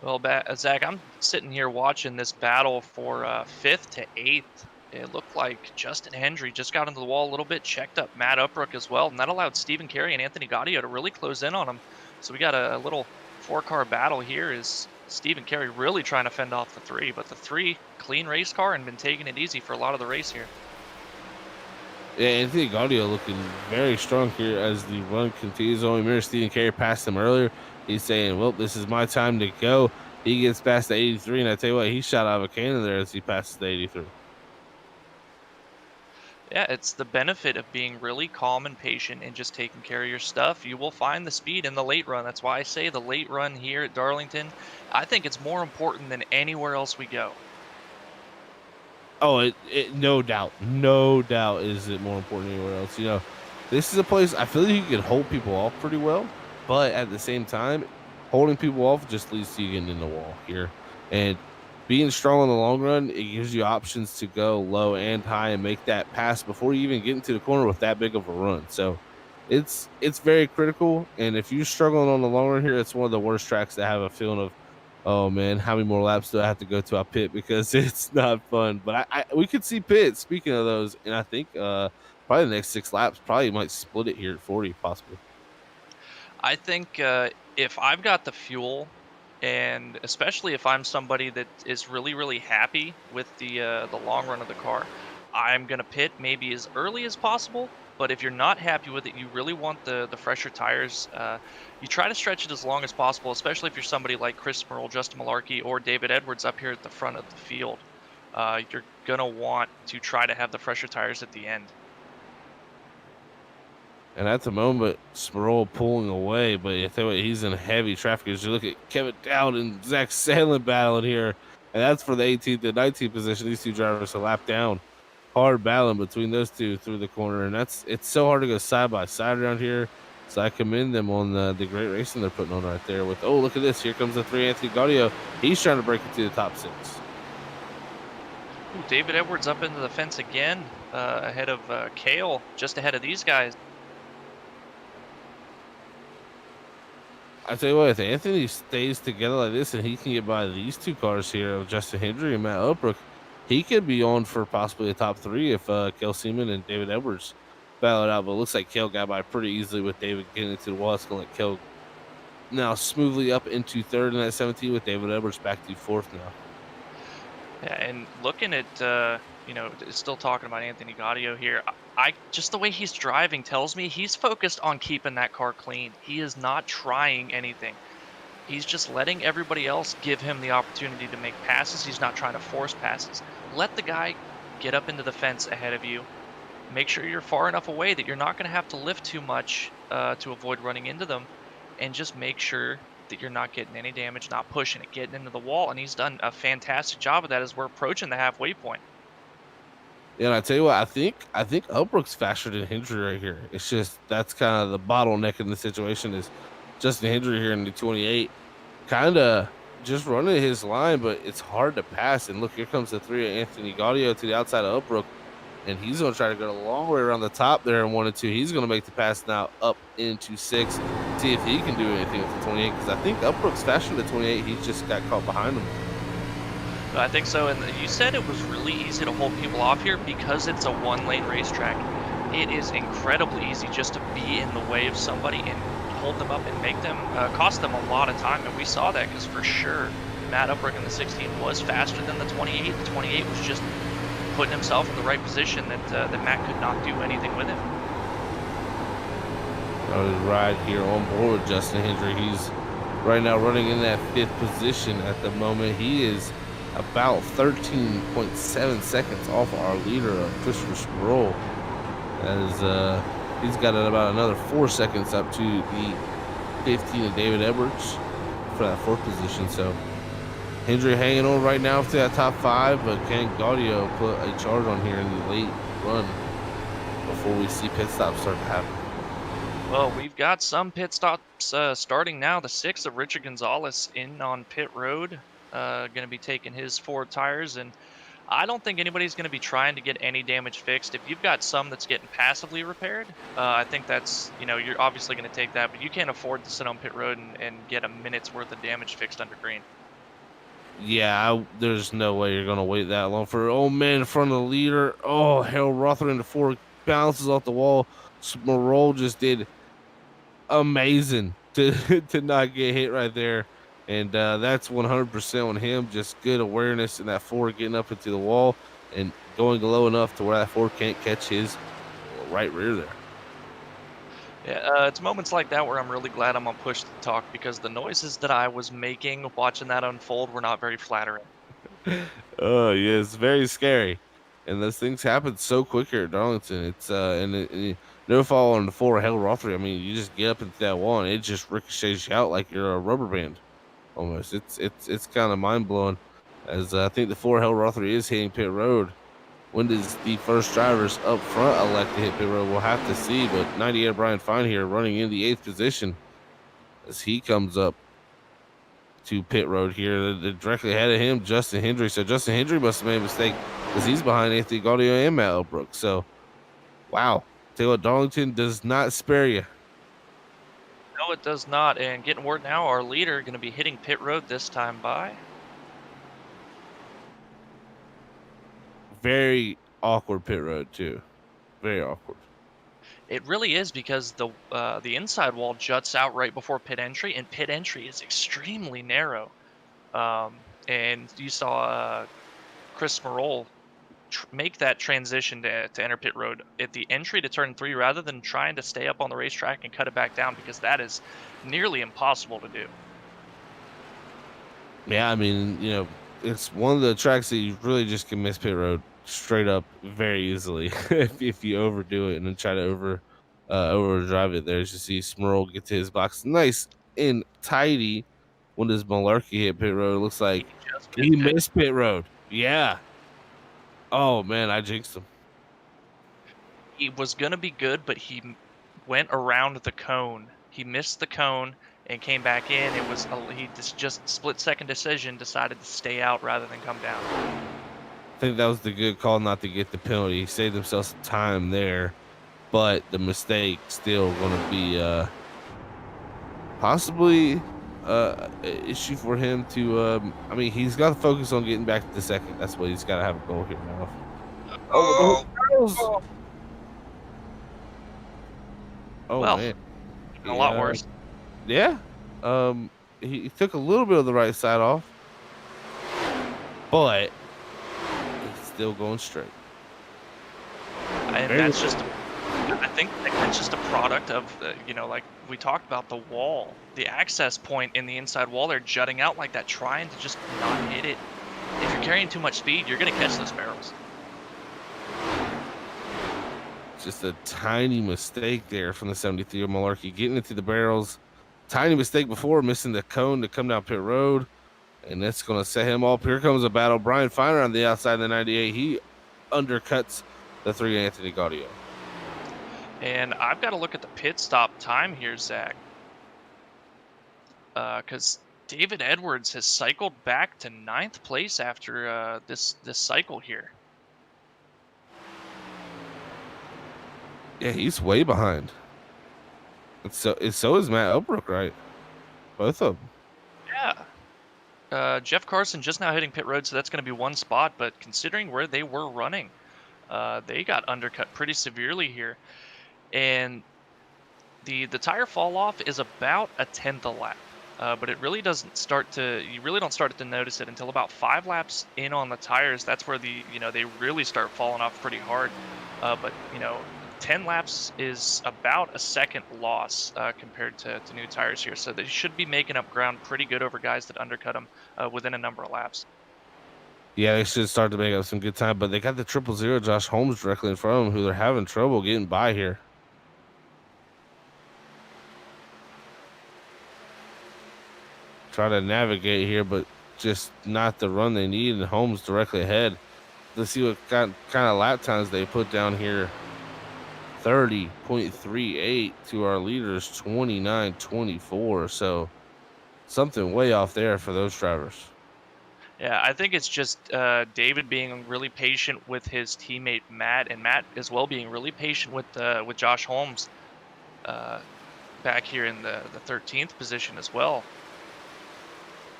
Well, Zach, I'm sitting here watching this battle for fifth to eighth. It looked like Justin Hendry just got into the wall a little bit, checked up Matt Uprick as well, and that allowed Stephen Carey and Anthony Gaudio to really close in on him. So we got a little four-car battle here. Is Stephen Carey really trying to fend off the three, but the three, clean race car and been taking it easy for a lot of the race here.
Yeah, Anthony Gaudio looking very strong here as the run continues on. Remember, Stephen Carey passed him earlier. He's saying, well, this is my time to go. He gets past the 83, and I tell you what, he shot out of a cannon there as he passes the 83.
Yeah, it's the benefit of being really calm and patient and just taking care of your stuff. You will find the speed in the late run. That's why I say the late run here at Darlington, I think it's more important than anywhere else we go.
Oh, no doubt. No doubt is it more important than anywhere else. This is a place I feel like you can hold people off pretty well, but at the same time, holding people off just leads to you getting in the wall here. And being strong in the long run, it gives you options to go low and high and make that pass before you even get into the corner with that big of a run. So it's very critical. And if you're struggling on the long run here, it's one of the worst tracks to have a feeling of, oh man, how many more laps do I have to go to our pit because it's not fun. But I we could see pit. Speaking of those, and I think probably the next 6 laps probably might split it here at 40 possibly.
I think if I've got the fuel, and especially if I'm somebody that is really really happy with the long run of the car, I'm gonna pit maybe as early as possible. But if you're not happy with it, you really want the fresher tires. You try to stretch it as long as possible, especially if you're somebody like Chris Merle, Justin Malarkey, or David Edwards up here at the front of the field. You're gonna want to try to have the fresher tires at the end.
And at the moment, Sproul pulling away, but I tell you what, he's in heavy traffic as you look at Kevin Dowd and Zach Sandlin battling here. And that's for the 18th and 19th position. These two drivers a lap down. Hard battling between those two through the corner. And it's so hard to go side by side around here. So I commend them on the great racing they're putting on right there with, oh, look at this. Here comes the 3 Anthony Gaudio. He's trying to break into the top 6.
Ooh, David Edwards up into the fence again, ahead of Kale, just ahead of these guys.
I tell you what, if Anthony stays together like this and he can get by these two cars here of Justin Hendry and Matt Upbrook, he could be on for possibly a top 3 if Kel Seaman and David Edwards battle it out. But it looks like Kel got by pretty easily with David getting into the wall. It's going to let Kel now smoothly up into third in that 17 with David Edwards back to fourth now.
Yeah, and looking at still talking about Anthony Gaudio here. I just the way he's driving tells me he's focused on keeping that car clean. He is not trying anything. He's just letting everybody else give him the opportunity to make passes. He's not trying to force passes. Let the guy get up into the fence ahead of you. Make sure you're far enough away that you're not going to have to lift too much to avoid running into them, and just make sure that you're not getting any damage, not pushing it, getting into the wall. And he's done a fantastic job of that as we're approaching the halfway point.
Yeah, and I tell you what, I think Upbrook's faster than Hendry right here. It's just that's kind of the bottleneck in the situation is Justin Hendry here in the 28, kind of just running his line, but it's hard to pass. And look, here comes the 3 of Anthony Gaudio to the outside of Upbrook, and he's going to try to go a long way around the top there in 1 and 2. He's going to make the pass now up into 6, see if he can do anything with the 28, because I think Upbrook's faster than the 28. He's just got caught behind him.
I think so. And you said it was really easy to hold people off here because it's a one-lane racetrack. It is incredibly easy just to be in the way of somebody and hold them up and make them cost them a lot of time. And we saw that because for sure Matt Upbrook in the 16 was faster than the 28. The 28 was just putting himself in the right position that Matt could not do anything with him.
Ride here on board with Justin Hendry. He's right now running in that 5th position at the moment. He is about 13.7 seconds off our leader, Christopher Sproul, as he's got about another 4 seconds up to the 15 of David Edwards for that 4th position. So Hendry hanging on right now to that top 5, but can Gaudio put a charge on here in the late run before we see pit stops start to happen?
Well, we've got some pit stops starting now. The 6th of Richard Gonzalez in on pit road. Going to be taking his 4 tires, and I don't think anybody's going to be trying to get any damage fixed. If you've got some that's getting passively repaired, I think that's, you're obviously going to take that, but you can't afford to sit on pit road and get a minute's worth of damage fixed under green.
Yeah, there's no way you're going to wait that long for, oh man, in front of the leader. Oh, Harold Rother into 4 bounces off the wall. Smerol just did amazing to to not get hit right there. And that's 100% on him. Just good awareness in that 4 getting up into the wall and going low enough to where that 4 can't catch his right rear there.
Yeah, it's moments like that where I'm really glad I'm on push to talk because the noises that I was making watching that unfold were not very flattering.
Oh yeah, it's very scary, and those things happen so quick here at Darlington. It's no fall on the 4 hell Rothery. I mean, you just get up into that wall and it just ricochets you out like you're a rubber band. Almost. It's kind of mind blowing, as I think the 4 hell Rothery is hitting pit road. When does the first drivers up front elect to hit pit road? We'll have to see. But 98 Brian Fine here running in the 8th position as he comes up to pit road here. They're directly ahead of him, Justin Hendry. So Justin Hendry must have made a mistake because he's behind Anthony Gaudio and Matt Elbrook. So wow, tell you what, Darlington does not spare you.
No, it does not. And getting word now, our leader going to be hitting pit road this time by.
Very awkward pit road too. Very awkward.
It really is because the inside wall juts out right before pit entry, and pit entry is extremely narrow. And you saw Chris Merroll make that transition to enter pit road at the entry to turn 3 rather than trying to stay up on the racetrack and cut it back down because that is nearly impossible to do.
Yeah, I mean, it's one of the tracks that you really just can miss pit road straight up very easily if you overdo it and then try to overdrive it. There's you see Smurl get to his box nice and tidy. When does Malarkey hit pit road? It looks
He
like
just
he
missed it.
missed pit road. Yeah. Oh man, I jinxed him.
He was gonna be good, but went around the cone. He missed the cone and came back in. He just split second decision, decided to stay out rather than come down.
I think that was the good call not to get the penalty. He saved himself some time there, but the mistake still gonna be possibly issue for him to I mean he's got to focus on getting back to the second. That's what he's got to have a goal here now. Oh,
Oh,
the
oh.
oh
Well,
man.
a lot
Yeah.
worse.
Yeah. He took a little bit of the right side off, but he's still going straight.
And
Very
that's just, I think that's just a product of, like we talked about the wall, the access point in the inside wall. They're jutting out like that, trying to just not hit it. If you're carrying too much speed, you're going to catch those barrels.
just a tiny mistake there from the 73 of Malarkey getting into the barrels. Tiny mistake before missing the cone to come down pit road. And that's going to set him up. Here comes a battle. Brian Finer on the outside of the 98. He undercuts the 3 Anthony Gaudio.
And I've got to look at the pit stop time here, Zach. Because David Edwards has cycled back to 9th place after this cycle here.
Yeah, he's way behind. And so is Matt Elbrook, right? Both of them.
Yeah. Jeff Carson just now hitting pit road, so that's going to be one spot. But considering where they were running, they got undercut pretty severely here. And the tire fall off is about a 1/10 a lap. But it really doesn't you really don't start to notice it until about 5 laps in on the tires. That's where they really start falling off pretty hard. But 10 laps is about a second loss compared to new tires here. So they should be making up ground pretty good over guys that undercut them within a number of laps.
Yeah, they should start to make up some good time, but they got the 000 Josh Holmes directly in front of them, who they're having trouble getting by here. Try to navigate here, but just not the run they need, and Holmes directly ahead. Let's see what kind of lap times they put down here. 30.38 to our leaders, 29.24. So something way off there for those drivers.
Yeah, I think it's just David being really patient with his teammate Matt, and Matt as well being really patient with Josh Holmes back here in the 13th position as well.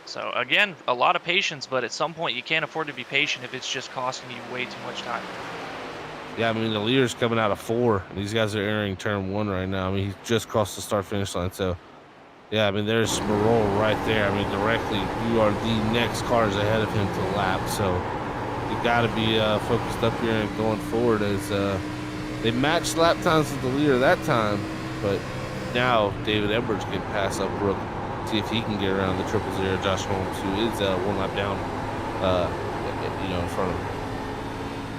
So again, a lot of patience, but at some point you can't afford to be patient if it's just costing you way too much time.
Yeah, I mean, the leader's coming out of 4, and these guys are entering turn 1 right now. I mean, he's just crossed the start-finish line, so yeah, I mean, there's Sparrow right there. I mean, directly, you are the next cars ahead of him to lap, so you got to be focused up here and going forward as they matched lap times with the leader that time, but now David Edwards can pass up Brooke, see if he can get around the 000 Josh Holmes, who is 1 lap down, in front of him.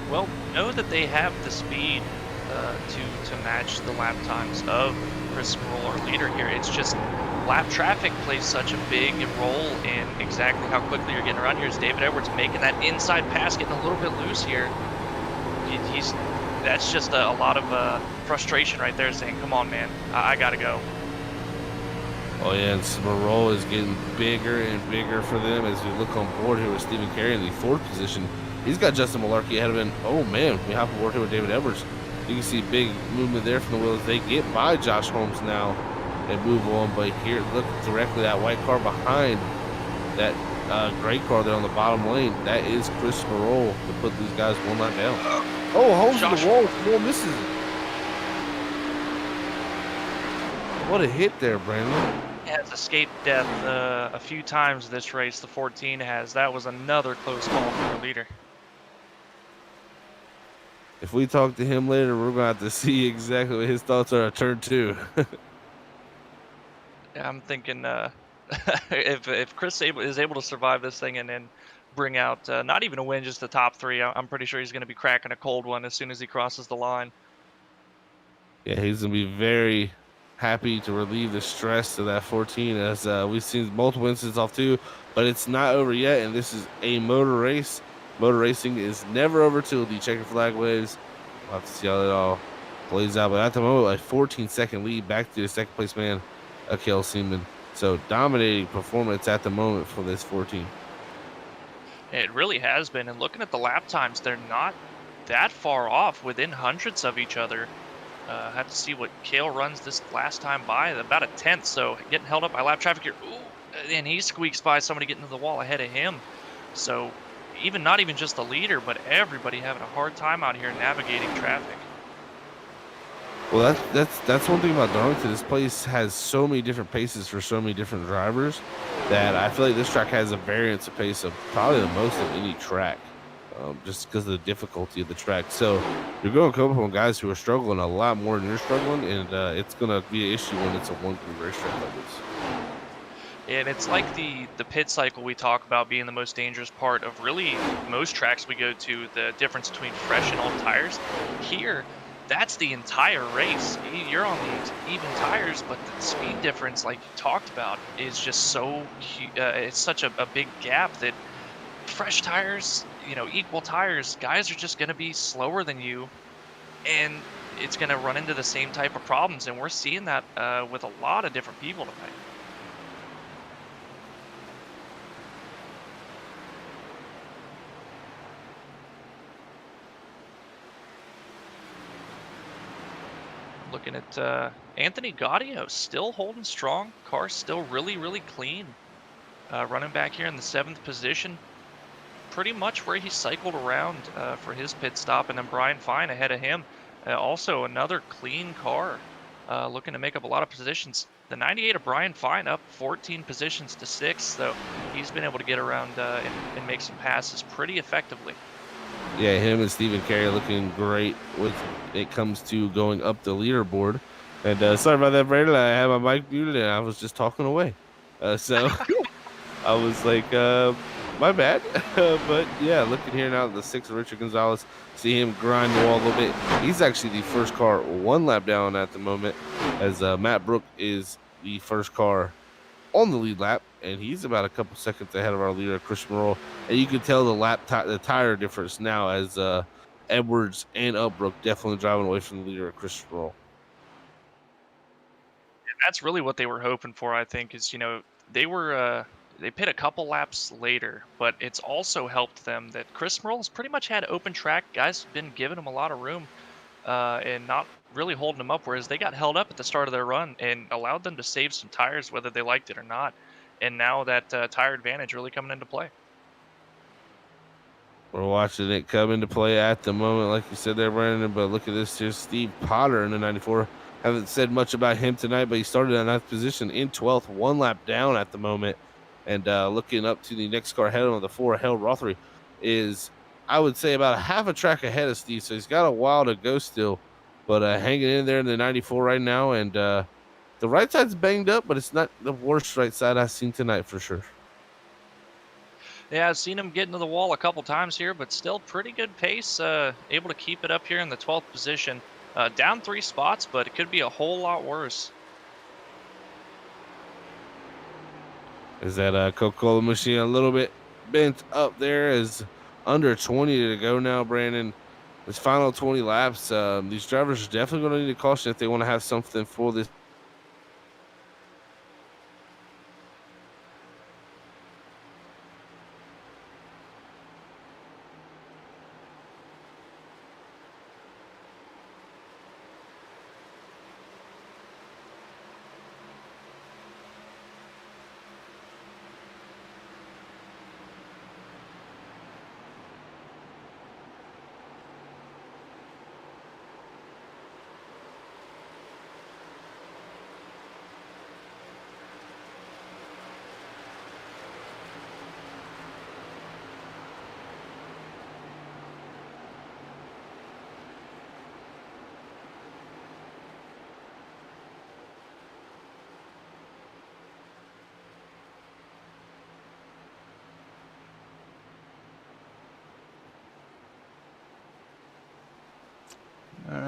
Well, know that they have the speed to match the lap times of Chris Merle, our leader here. It's just lap traffic plays such a big role in exactly how quickly you're getting around here. Is David Edwards making that inside pass, getting a little bit loose here. That's just a lot of frustration right there, saying, "Come on, man, I gotta go."
Oh yeah, and Smirol is getting bigger and bigger for them as we look on board here with Stephen Carey in the fourth position. He's got Justin Malarkey ahead of him. Oh man, we hop aboard here with David Edwards. You can see big movement there from the wheels. They get by Josh Holmes now and move on. But here, look directly that white car behind that gray car there on the bottom lane. That is Chris Smirol to put these guys one lap down. Oh, Holmes in the
Josh
wall. Smirol misses it. What a hit there, Brandon.
has escaped death a few times this race. The 14 has. That was another close call for the leader.
If we talk to him later, we're gonna have to see exactly what his thoughts are at turn two.
Yeah, I'm thinking if Chris is able to survive this thing and then bring out not even a win, just the top three, I'm pretty sure he's going to be cracking a cold one as soon as he crosses the line.
Yeah, he's gonna be very happy to relieve the stress of that 14 as we've seen multiple instances off too, but it's not over yet, and this is a motor race. Motor racing is never over till the checker flag waves. We'll have to see how it all plays out, but at the moment, a 14-second lead back to the second place man, Akel Seaman. So dominating performance at the moment for this 14.
It really has been, and looking at the lap times, they're not that far off, within hundreds of each other. Had to see what Kale runs this last time by, about a tenth, so getting held up by lap traffic here. Ooh, and he squeaks by somebody getting to the wall ahead of him. So even not even just the leader, but everybody having a hard time out here navigating traffic.
Well, that's one thing about Darlington. This place has so many different paces for so many different drivers that I feel like this track has a variance of pace of probably the most of any track, just because of the difficulty of the track. So you're going to come up on guys who are struggling a lot more than you're struggling, and it's going to be an issue when it's a one-group racetrack like this.
And it's like the pit cycle we talk about being the most dangerous part of really most tracks we go to, the difference between fresh and old tires. Here, that's the entire race. You're on these even tires, but the speed difference, like you talked about, is just so it's such a big gap that fresh tires, equal tires, guys are just going to be slower than you, and it's going to run into the same type of problems. And we're seeing that with a lot of different people tonight. Looking at Anthony Gaudio still holding strong. Car still really, really clean. Running back here in the 7th position. Pretty much where he cycled around for his pit stop. And then Brian Fine ahead of him. Also another clean car. Looking to make up a lot of positions. The 98 of Brian Fine up 14 positions to 6th. So he's been able to get around and make some passes pretty effectively.
Yeah, him and Stephen Carey looking great when it comes to going up the leaderboard. And sorry about that, Brandon. I had my mic muted and I was just talking away. So I was like, my bad. But yeah, looking here now at the 6th, Richard Gonzalez, see him grind the wall a little bit. He's actually the first car one lap down at the moment, as Matt Brook is the first car on the lead lap, and he's about a couple seconds ahead of our leader, Chris Morrow. And you can tell the tire difference now as Edwards and Upbrook definitely driving away from the leader, Chris Morrow.
That's really what they were hoping for, I think, is, they were they pit a couple laps later, but it's also helped them that Chris Merle's pretty much had open track. Guys have been giving him a lot of room and not really holding them up, whereas they got held up at the start of their run and allowed them to save some tires, whether they liked it or not. And now that tire advantage really coming into play.
We're watching it come into play at the moment, like you said there, Brandon. But look at this here, Steve Potter in the 94. Haven't said much about him tonight, but he started at 9th position in 12th, one lap down at the moment. And looking up to the next car ahead of him, the 4, Harold Rothery, is, I would say, about a half a track ahead of Steve. So he's got a while to go still, but hanging in there in the 94 right now. And the right side's banged up, but it's not the worst right side I've seen tonight for sure.
Yeah, I've seen him get into the wall a couple times here, but still pretty good pace. Able to keep it up here in the 12th position. Down 3 spots, but it could be a whole lot worse.
Is that Coca-Cola machine a little bit bent up there? Is under 20 to go now, Brandon. This final 20 laps, these drivers are definitely going to need a caution if they want to have something for this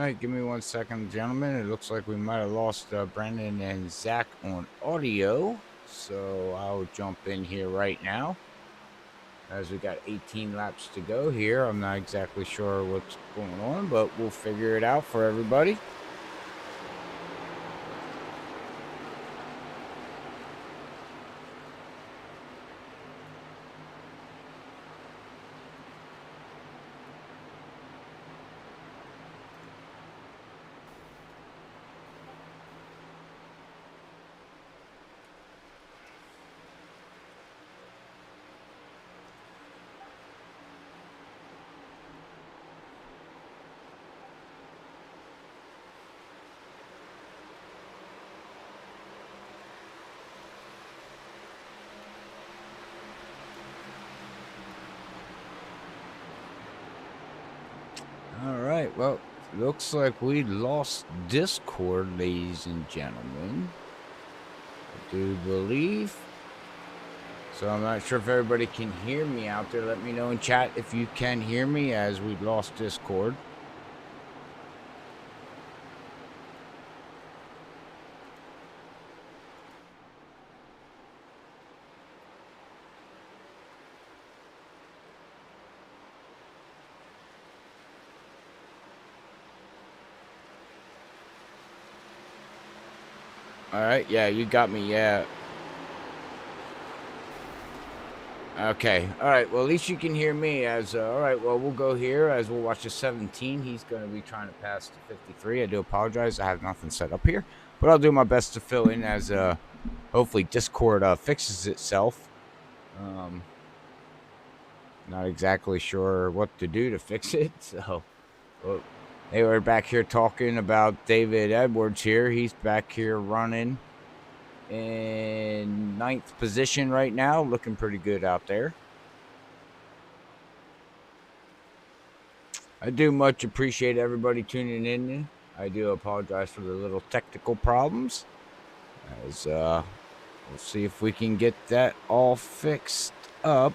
right, give me 1 second, gentlemen. It looks like we might have lost Brandon and Zach on audio, so I'll jump in here right now. As we got 18 laps to go here, I'm not exactly sure what's going on, but we'll figure it out for everybody. All right, well, looks like we lost Discord, ladies and gentlemen. I do believe. So I'm not sure if everybody can hear me out there. Let me know in chat if you can hear me, as we lost Discord. All right, yeah, you got me, yeah. Okay, all right, well, at least you can hear me. As all right, well, we'll go here as we'll watch the 17. He's going to be trying to pass to 53. I do apologize. I have nothing set up here, but I'll do my best to fill in as hopefully Discord fixes itself. Not exactly sure what to do to fix it, so... Well, they were back here talking about David Edwards here. He's back here running in 9th position right now, looking pretty good out there. I do much appreciate everybody tuning in. I do apologize for the little technical problems. As we'll see if we can get that all fixed up.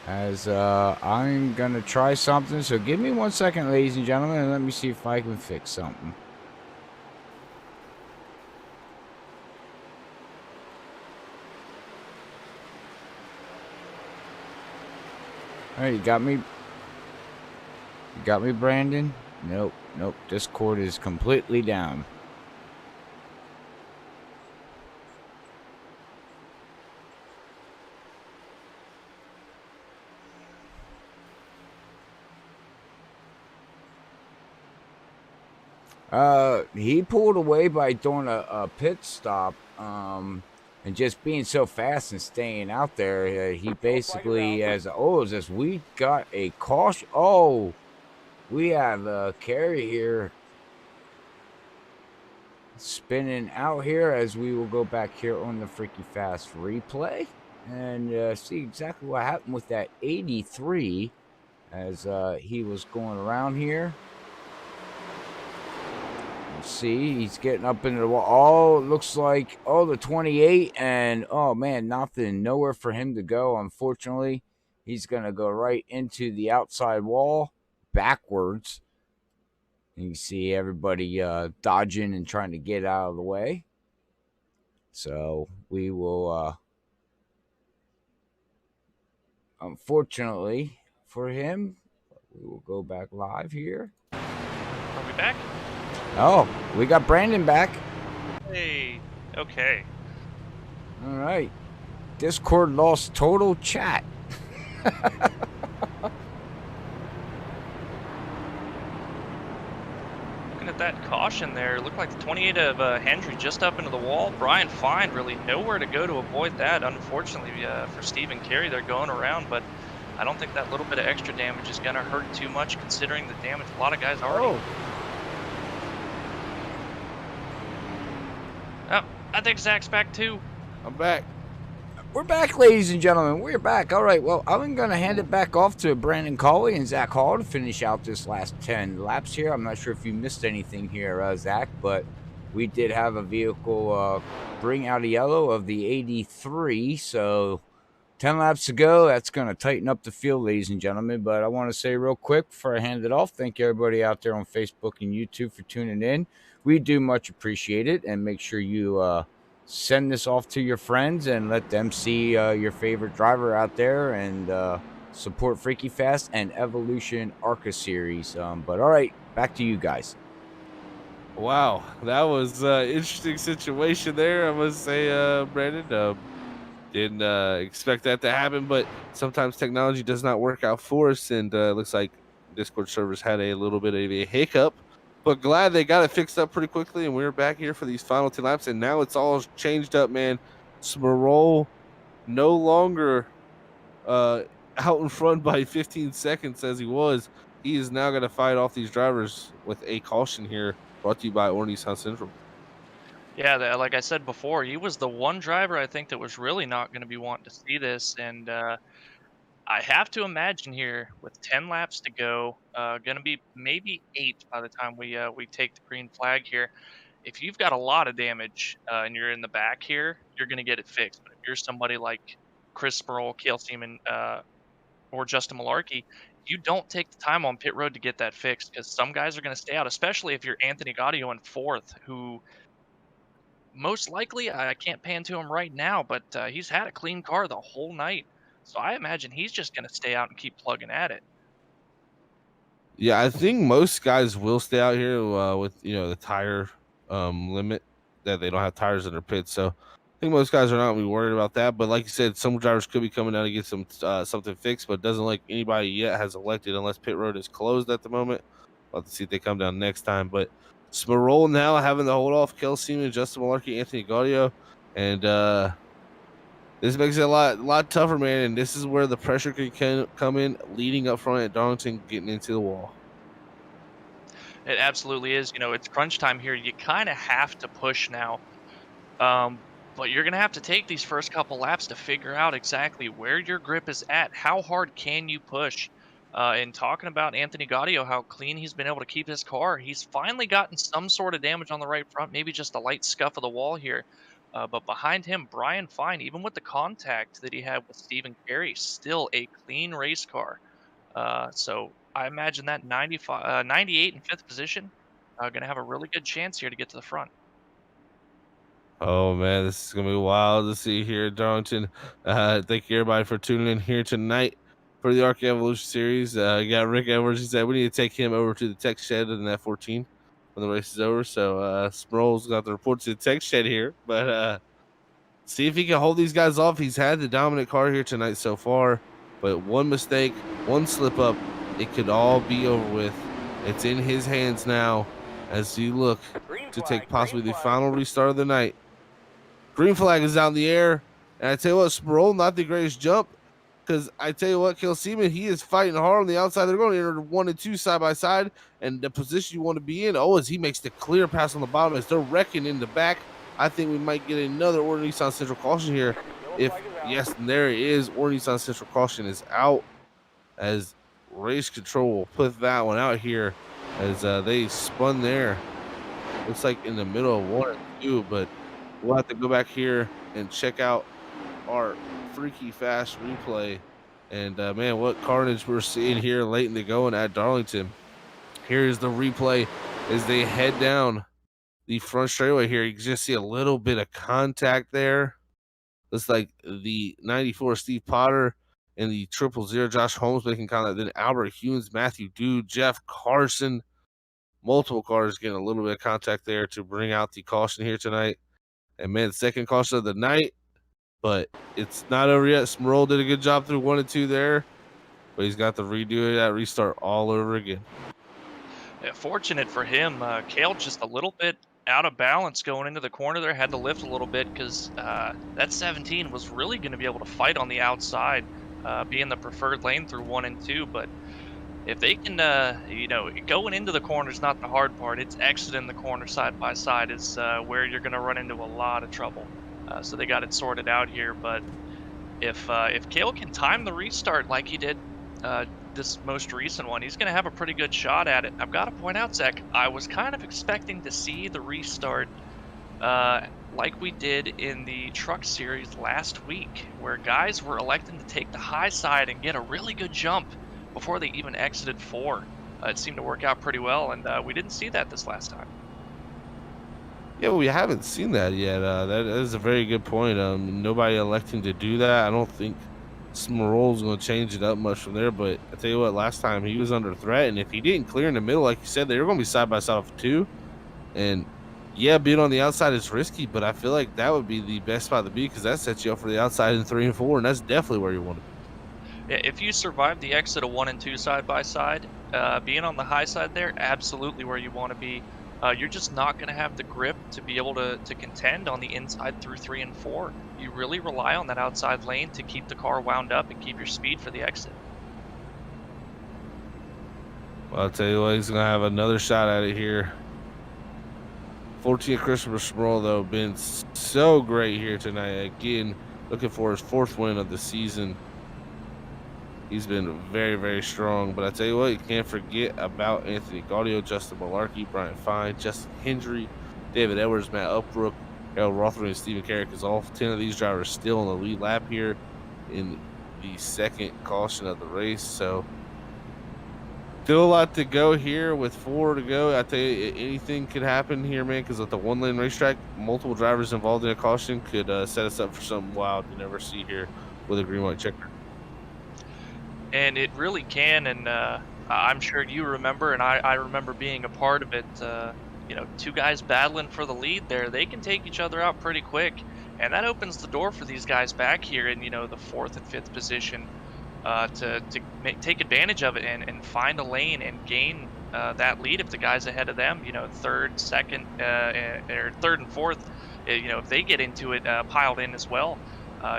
As I'm gonna try something, so give me 1 second, ladies and gentlemen, and let me see if I can fix something. All right, you got me. You got me, Brandon? Nope. Discord is completely down. He pulled away by doing a pit stop, and just being so fast and staying out there. He basically as we got a caution. Oh, we have a carry here spinning out here, as we will go back here on the Freaky Fast replay and see exactly what happened with that 83 as he was going around here. See, he's getting up into the wall. Oh, it looks like, the 28, and oh man, nowhere for him to go. Unfortunately, he's gonna go right into the outside wall backwards. You can see everybody dodging and trying to get out of the way. So we will, unfortunately for him, we will go back live here.
Are we back?
Oh, we got Brandon back.
Hey, okay.
All right. Discord lost total chat.
Looking at that caution there, looked like the 28 of Hendry just up into the wall. Brian Fine really nowhere to go to avoid that. Unfortunately for Stephen Carey, they're going around, but I don't think that little bit of extra damage is going to hurt too much considering the damage a lot of guys already. Oh, I think Zach's back too.
I'm back.
We're back, ladies and gentlemen. We're back. All right. Well, I'm going to hand it back off to Brandon Colley and Zach Hall to finish out this last 10 laps here. I'm not sure if you missed anything here, Zach, but we did have a vehicle bring out a yellow of the 83. So 10 laps to go. That's going to tighten up the field, ladies and gentlemen. But I want to say real quick before I hand it off, thank you everybody out there on Facebook and YouTube for tuning in. We do much appreciate it, and make sure you send this off to your friends and let them see your favorite driver out there, and support Freaky Fast and Evolution ARCA series. But all right, back to you guys.
Wow, that was interesting situation there. I must say, Brandon. Didn't expect that to happen, but sometimes technology does not work out for us, and looks like Discord servers had a little bit of a hiccup. But glad they got it fixed up pretty quickly, and we're back here for these final 10 laps, and now it's all changed up, man. Smirol no longer out in front by 15 seconds as he was. He is now going to fight off these drivers with a caution here, brought to you by Orny Sound Central.
Yeah, like I said before, he was the one driver I think that was really not going to be wanting to see this, and I have to imagine here with 10 laps to go, going to be maybe 8 by the time we take the green flag here. If you've got a lot of damage and you're in the back here, you're going to get it fixed. But if you're somebody like Chris Sproul, Cale Seaman, or Justin Malarkey, you don't take the time on pit road to get that fixed because some guys are going to stay out, especially if you're Anthony Gaudio in fourth, who most likely I can't pan to him right now, but he's had a clean car the whole night. So I imagine he's just going to stay out and keep plugging at it.
Yeah, I think most guys will stay out here with the tire limit that they don't have tires in their pits. So I think most guys are not gonna be worried about that. But like you said, some drivers could be coming out to get something fixed, but doesn't like anybody yet has elected unless pit road is closed at the moment. We'll have to see if they come down next time. But Smirol now having to hold off Kel Seaman, Justin Malarkey, Anthony Gaudio, and this makes it a lot tougher, man. And this is where the pressure can come in, leading up front at Darlington, getting into the wall.
It absolutely is. It's crunch time here. You kind of have to push now. But you're going to have to take these first couple laps to figure out exactly where your grip is at. How hard can you push? And talking about Anthony Gaudio, how clean he's been able to keep his car. He's finally gotten some sort of damage on the right front, maybe just a light scuff of the wall here. But behind him, Brian Fine, even with the contact that he had with Stephen Carey, still a clean race car. So I imagine that 98 in fifth position, going to have a really good chance here to get to the front.
Oh man, this is gonna be wild to see here at Darlington. Thank you everybody for tuning in here tonight for the ARCA Evolution series. You got Rick Edwards. He said we need to take him over to the tech shed in that 14 when the race is over. So Sproul's got the report to the tech shed here, but see if he can hold these guys off. He's had the dominant car here tonight so far, but one mistake, one slip up, it could all be over with. It's in his hands now as you look to take possibly the final restart of the night. Green flag is out in the air. And I tell you what, Sproul, not the greatest jump. Because I tell you what, Cale Seaman, he is fighting hard on the outside. They're going to enter 1 and 2 side by side. And the position you want to be in, as he makes the clear pass on the bottom as they're wrecking in the back. I think we might get another Orny Sound Central caution here. Yes, and there it is. Orny Sound Central caution is out. As race control will put that one out here. As they spun there. Looks like in the middle of 1 and 2, but we'll have to go back here and check out our freaky fast replay. And man, what carnage we're seeing here late in the going at Darlington. Here's the replay as they head down the front straightaway here. You can just see a little bit of contact there. Looks like the 94 Steve Potter and the 000 Josh Holmes making contact. Then Albert Hughes, Matthew Dude, Jeff Carson. Multiple cars getting a little bit of contact there to bring out the caution here tonight. And man, second caution of the night, but it's not over yet. Smirol did a good job through 1 and 2 there, but he's got to redo that restart all over again.
Yeah, fortunate for him, Cale just a little bit out of balance going into the corner there, had to lift a little bit because that 17 was really going to be able to fight on the outside, being the preferred lane through 1 and 2, but if they can, going into the corner is not the hard part. It's exiting the corner side by side is where you're going to run into a lot of trouble. So they got it sorted out here. But if Cale can time the restart like he did this most recent one, he's going to have a pretty good shot at it. I've got to point out, Zach, I was kind of expecting to see the restart like we did in the truck series last week, where guys were electing to take the high side and get a really good jump before they even exited four. It seemed to work out pretty well, and we didn't see that this last time.
Yeah, we haven't seen that yet. That is a very good point. Nobody electing to do that. I don't think Smerol's going to change it up much from there. But I tell you what, last time he was under threat, and if he didn't clear in the middle, like you said, they were going to be side by side for two. And yeah, being on the outside is risky, but I feel like that would be the best spot to be because that sets you up for the outside in 3 and 4, and that's definitely where you want to be.
Yeah, if you survive the exit of 1 and 2 side by side, being on the high side there, absolutely where you want to be. You're just not going to have the grip to be able to contend on the inside through 3 and 4. You really rely on that outside lane to keep the car wound up and keep your speed for the exit.
Well, I'll tell you what, he's going to have another shot at it here. 14 Christopher Sproul, though, been so great here tonight. Again, looking for his 4th win of the season. He's been very, very strong. But I tell you what, you can't forget about Anthony Gaudio, Justin Malarkey, Brian Fine, Justin Hendry, David Edwards, Matt Upbrook, Harold Rothman, and Stephen Carrick. Is all 10 of these drivers still on the lead lap here in the second caution of the race. So still a lot to go here with 4 to go. I tell you, anything could happen here, man, because with the one-lane racetrack, multiple drivers involved in a caution could set us up for something wild you never see here with a green-white checker.
And it really can, and I'm sure you remember, and I remember being a part of it. You know, 2 guys battling for the lead there, they can take each other out pretty quick, and that opens the door for these guys back here in, you know, the 4th and 5th position to take advantage of it and find a lane and gain that lead if the guys ahead of them, you know, 3rd, 2nd, or 3rd and 4th, you know, if they get into it piled in as well.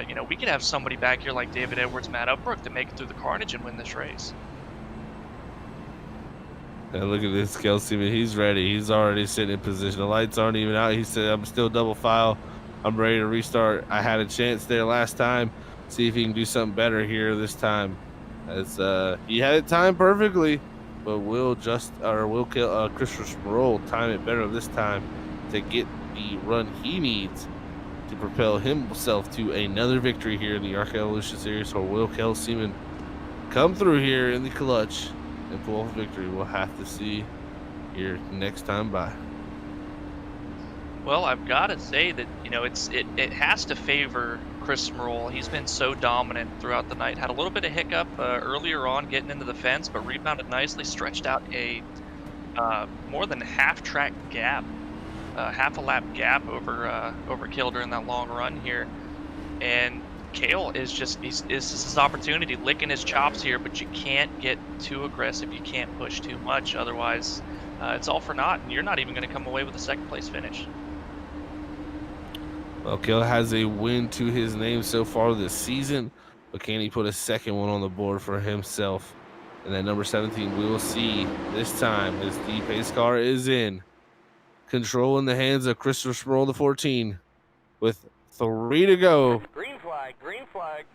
You know, we could have somebody back here like David Edwards, Matt Upbrook to make it through the carnage and win this race.
And look at this, Kelsey, man. He's ready. He's already sitting in position. The lights aren't even out. He said, I'm still double file. I'm ready to restart. I had a chance there last time. See if he can do something better here this time. As he had it timed perfectly, but will kill Christopher Sproul time it better this time to get the run he needs to propel himself to another victory here in the ARCA Evolution Series. Or will Kel Seaman come through here in the clutch and pull off a victory? We'll have to see here next time by.
Well, I've got to say that, you know, it has to favor Chris Sproul. He's been so dominant throughout the night. Had a little bit of hiccup earlier on getting into the fence, but rebounded nicely, stretched out a more than half-track gap. Half a lap gap over Kill during that long run here, and Kale is his opportunity, licking his chops here. But you can't get too aggressive. You can't push too much, otherwise it's all for naught, and you're not even going to come away with a 2nd place finish.
Well, Kale has a win to his name so far this season, but can he put a 2nd one on the board for himself? And that number 17 we will see this time as the pace car is in. Control in the hands of Christopher Sproul, the 14, with 3 to go.
Green flag, green flag.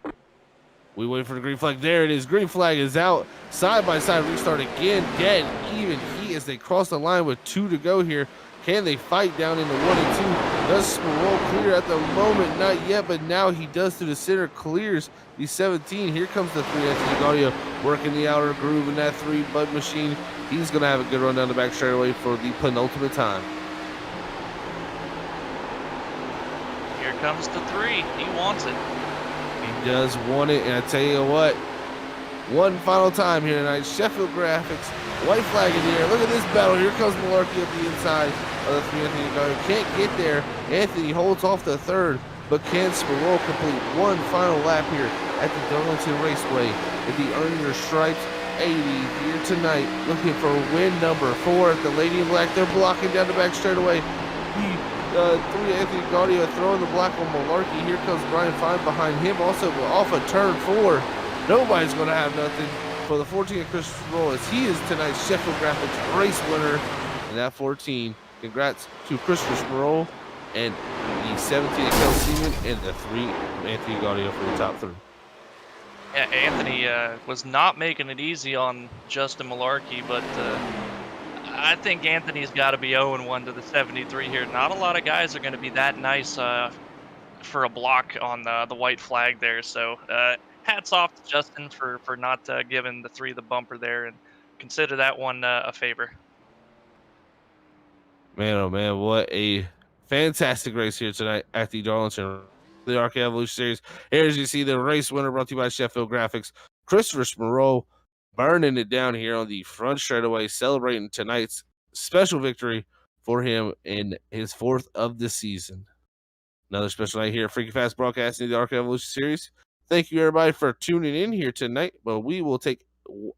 We wait for the green flag. There it is. Green flag is out. Side by side restart again. Dead even heat as they cross the line with 2 to go here. Can they fight down into 1 and 2? Does Sproul clear at the moment? Not yet, but now he does through the center. Clears the 17. Here comes the 3 Anthony Gaudio working the outer groove in that 3 Bud machine. He's going to have a good run down the back straightaway for the penultimate time.
Here comes the 3. He wants it.
He does want it, and I tell you what, one final time here tonight. Sheffield Graphics, white flag in the air. Look at this battle. Here comes Malarkey up the inside of the 3 Anthony Gaudio. Can't get there. Anthony holds off the 3rd, but can Sproul complete one final lap here at the Darlington Raceway with the Earn Your Stripes 80 here tonight, looking for win number 4 at the Lady in Black. They're blocking down the back straightaway. 3 Anthony Gaudio throwing the block on Malarkey. Here comes Brian Fine behind him, also off of turn 4. Nobody's going to have nothing for the 14 of Christopher Sproul, as he is tonight's Sheffield Graphics race winner. And that 14, congrats to Christopher Sproul and the 17 of Kel Seaman and the 3 of Anthony Gaudio for the top 3.
Yeah, Anthony was not making it easy on Justin Malarkey, but I think Anthony's got to be 0-1 to the 73 here. Not a lot of guys are going to be that nice for a block on the white flag there. So hats off to Justin for not giving the 3 the bumper there, and consider that one a favor.
Man, oh man, what a fantastic race here tonight at the Darlington, the ARCA Evolution Series. Here, as you see, the race winner brought to you by Sheffield Graphics, Christopher Moreau, burning it down here on the front straightaway, celebrating tonight's special victory for him in his 4th of the season. Another special night here at Freaky Fast Broadcasting the ARCA Evolution Series. Thank you, everybody, for tuning in here tonight. But we will take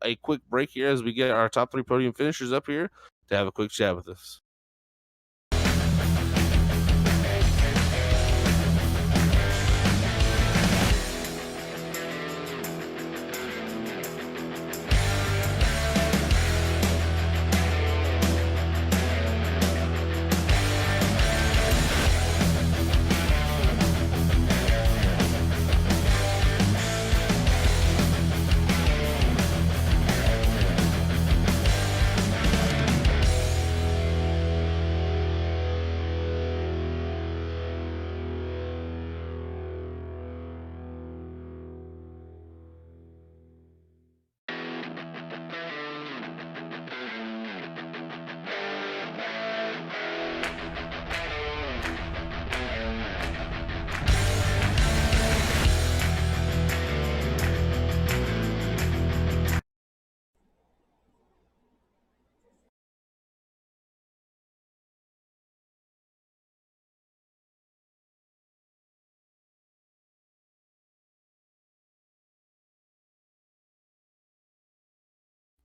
a quick break here as we get our top 3 podium finishers up here to have a quick chat with us.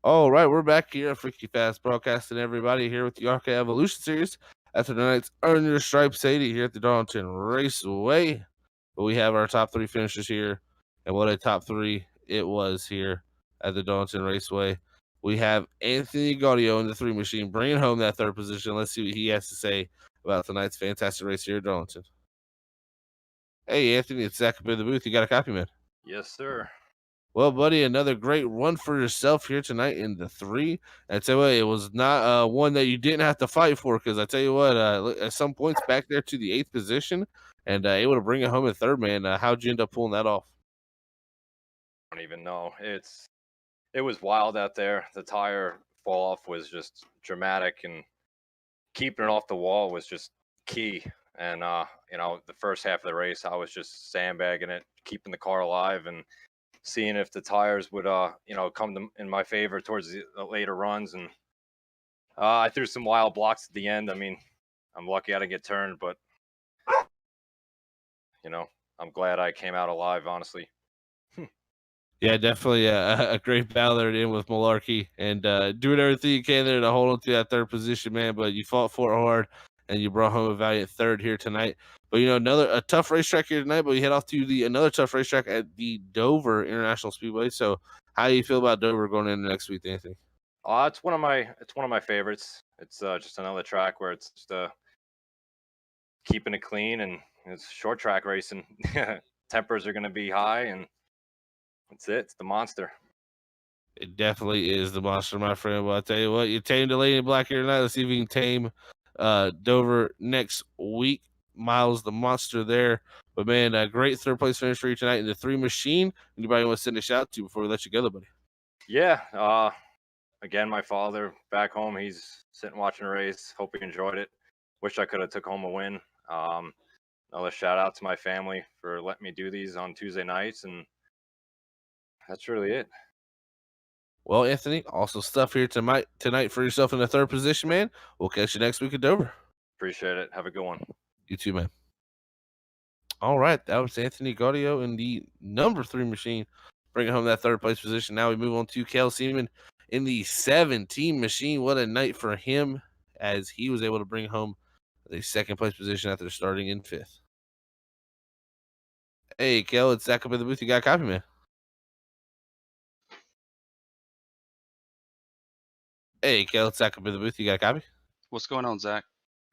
All right, we're back here at Freaky Fast Broadcasting, everybody, here with the ARCA Evolution Series after tonight's Earn Your Stripes 80 here at the Darlington Raceway. But we have our top 3 finishers here, and what a top 3 it was here at the Darlington Raceway. We have Anthony Gaudio in the 3 machine bringing home that 3rd position. Let's see what he has to say about tonight's fantastic race here at Darlington. Hey, Anthony, it's Zach up in the booth. You got a copy, man?
Yes, sir.
Well, buddy, another great run for yourself here tonight in the 3. And I tell you what, it was not one that you didn't have to fight for, because I tell you what, at some points back there to the 8th position and able to bring it home in 3rd, man. How'd you end up pulling that off?
I don't even know. It was wild out there. The tire fall off was just dramatic, and keeping it off the wall was just key. And the first half of the race, I was just sandbagging it, keeping the car alive, and seeing if the tires would come in my favor towards the later runs. And I threw some wild blocks at the end. I mean, I'm lucky I didn't get turned, but I'm glad I came out alive, honestly.
Yeah, definitely a great battle there in with Malarkey, and doing everything you can there to hold on to that 3rd position, man. But you fought for it hard, and you brought home a valiant 3rd here tonight. But a tough racetrack here tonight. But we head off to another tough racetrack at the Dover International Speedway. So, how do you feel about Dover going into next week, Anthony?
It's one of my favorites. It's just another track where it's just keeping it clean, and it's short track racing. Tempers are going to be high, and that's it. It's the monster.
It definitely is the monster, my friend. Well, I tell you what, you tamed the Lady in Black here tonight. Let's see if we can tame Dover next week. Miles the monster there. But man, a great 3rd place finish for you tonight in the 3 machine. Anybody want to send a shout out to before we let you go, buddy?
Yeah. Again, my father back home, he's sitting watching a race. Hope he enjoyed it. Wish I could have took home a win. Another shout out to my family for letting me do these on Tuesday nights, and that's really it.
Well, Anthony, also stuff here tonight for yourself in the 3rd position, man. We'll catch you next week at Dover.
Appreciate it. Have a good one.
You too, man. All right, that was Anthony Gaudio in the number 3 machine, bringing home that 3rd place position. Now we move on to Kel Seaman in the 17 machine. What a night for him, as he was able to bring home the 2nd place position after starting in 5th. Hey, Kel, it's Zach up in the booth. You got a copy, man? Hey, Kel, it's Zach up in the booth. You got a copy?
What's going on, Zach?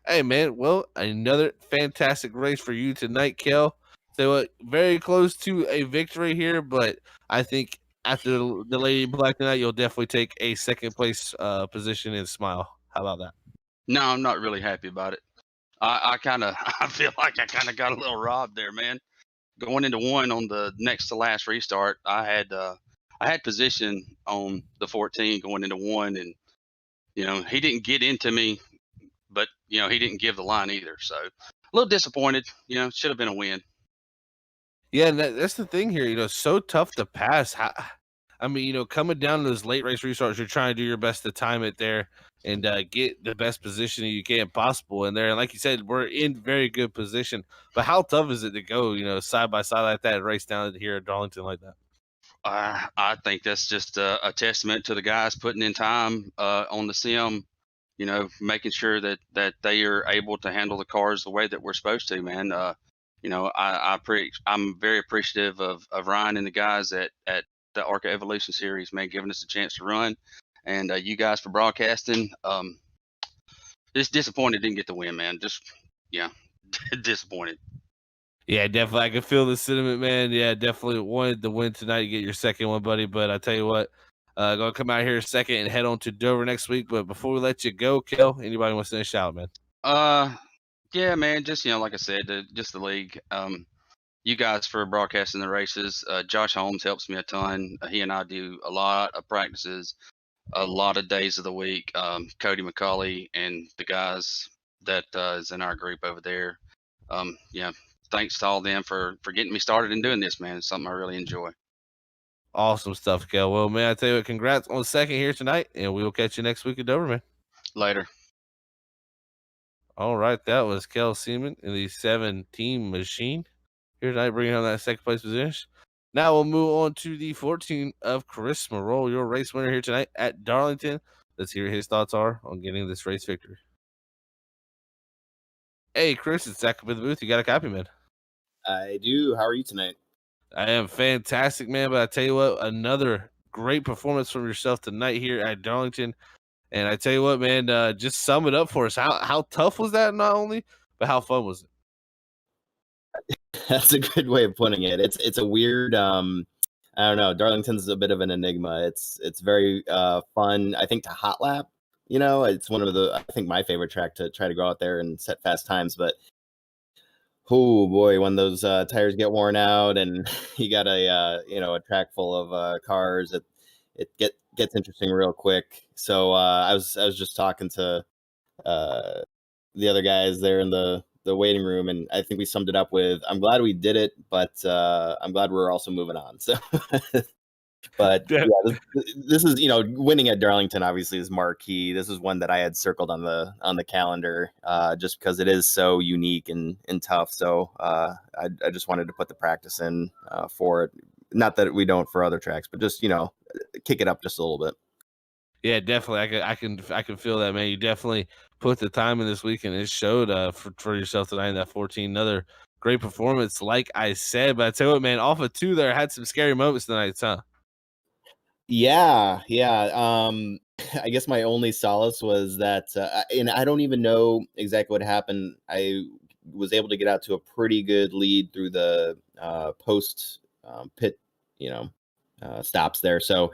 Hey, man. Well, another fantastic race for you tonight, Kel. So, very close to a victory here, but I think after the Lady in Black tonight, you'll definitely take a 2nd place position and smile. How about that?
No, I'm not really happy about it. I kind of I feel like I kind of got a little robbed there, man. Going into one on the next to last restart, I had position on the 14 going into one, and he didn't get into me, but he didn't give the line either. So a little disappointed. Should have been a win.
Yeah, and that's the thing here. So tough to pass. I mean, coming down to those late race restarts, you're trying to do your best to time it there and get the best position you can possible in there. And like you said, we're in very good position. But how tough is it to go, side by side like that, and race down here at Darlington like that?
I think that's just a testament to the guys putting in time on the sim. Making sure that they are able to handle the cars the way that we're supposed to, man. I'm very appreciative of Ryan and the guys at the ARCA Evolution Series, man, giving us a chance to run, and you guys for broadcasting. Just disappointed didn't get the win, man. Just disappointed.
Yeah, definitely. I can feel the sentiment, man. Yeah, definitely wanted to win tonight to get your second one, buddy. But I tell you what, gonna come out here second and head on to Dover next week. But before we let you go, Kel, anybody wants to send a shout, man?
Yeah, man. Just like I said, just the league. You guys for broadcasting the races. Josh Holmes helps me a ton. He and I do a lot of practices, a lot of days of the week. Cody McCauley and the guys that is in our group over there. Thanks to all them for getting me started in doing this, man. It's something I really enjoy.
Awesome stuff, Kel. Well, man, I tell you what, congrats on the second here tonight, and we will catch you next week at Dover, man.
Later.
All right, that was Kel Seaman in the 7-team machine here tonight, bringing on that second place position. Now we'll move on to the 14 of Chris Morrow, your race winner here tonight at Darlington. Let's hear what his thoughts are on getting this race victory. Hey, Chris, it's Zach up in the booth. You got a copy, man?
I do. How are you tonight?
I am fantastic, man. But I tell you what, another great performance from yourself tonight here at Darlington. And I tell you what, man, just sum it up for us. How tough was that? Not only, but how fun was it?
That's a good way of putting it. It's a weird. I don't know. Darlington's a bit of an enigma. It's very fun. I think to hot lap. It's one of I think my favorite track to try to go out there and set fast times. But oh boy, when those tires get worn out and you got a track full of cars, it gets interesting real quick. So I was just talking to the other guys there in the waiting room, and I think we summed it up with, I'm glad we did it, but I'm glad we're also moving on. So but yeah, this is winning at Darlington obviously is marquee. This is one that I had circled on the calendar just because it is so unique and tough. So I just wanted to put the practice in for it. Not that we don't for other tracks, but just kick it up just a little bit.
Yeah, definitely. I can feel that, man. You definitely put the time in this week, and it showed for yourself tonight in that 14. Another great performance, like I said. But I tell you what, man, off of 2 there, had some scary moments tonight, huh?
Yeah. I guess my only solace was that, and I don't even know exactly what happened. I was able to get out to a pretty good lead through the post pit, stops there. So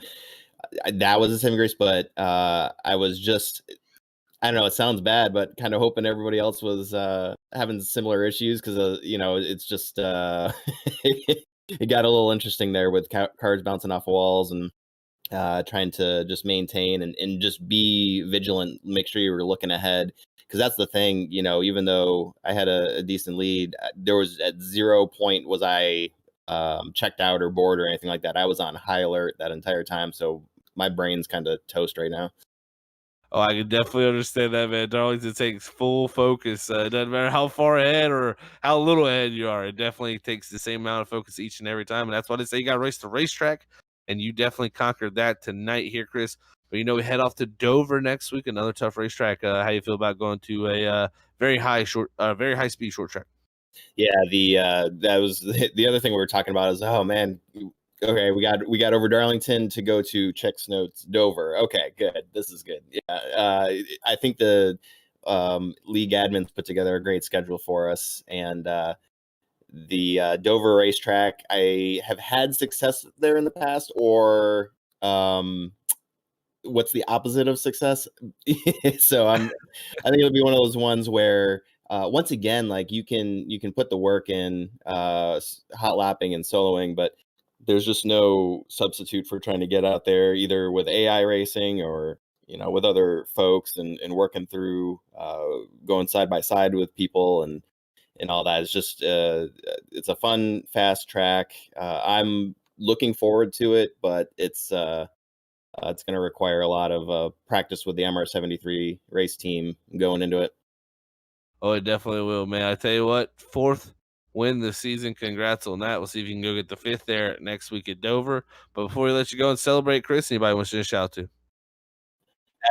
that was a saving grace. But I was just, I don't know. It sounds bad, but kind of hoping everybody else was having similar issues because it's just it got a little interesting there with cars bouncing off walls and trying to just maintain and just be vigilant, make sure you were looking ahead. Because that's the thing, even though I had a decent lead, there was at 0 point was I checked out or bored or anything like that. I was on high alert that entire time. So my brain's kind of toast right now.
Oh, I can definitely understand that, man. Darlington takes full focus. It doesn't matter how far ahead or how little ahead you are. It definitely takes the same amount of focus each and every time. And that's why they say you got to race the racetrack. And you definitely conquered that tonight here, Chris. But, we head off to Dover next week, another tough racetrack. How you feel about going to a very high speed short track?
Yeah, that was the other thing we were talking about is, oh man, okay, we got over Darlington to go to Checks Notes Dover. Okay, good. This is good. Yeah, I think the league admins put together a great schedule for us, and the Dover racetrack, I have had success there in the past, or what's the opposite of success. So I think it'll be one of those ones where once again, like you can put the work in hot lapping and soloing, but there's just no substitute for trying to get out there either with AI racing or with other folks and working through going side by side with people and all that. It's just it's a fun, fast track. I'm looking forward to it, but it's going to require a lot of practice with the MR73 race team going into it.
Oh, it definitely will, man. I tell you what, 4th win this season. Congrats on that. We'll see if you can go get the 5th there next week at Dover. But before we let you go and celebrate, Chris, anybody wants you to shout to?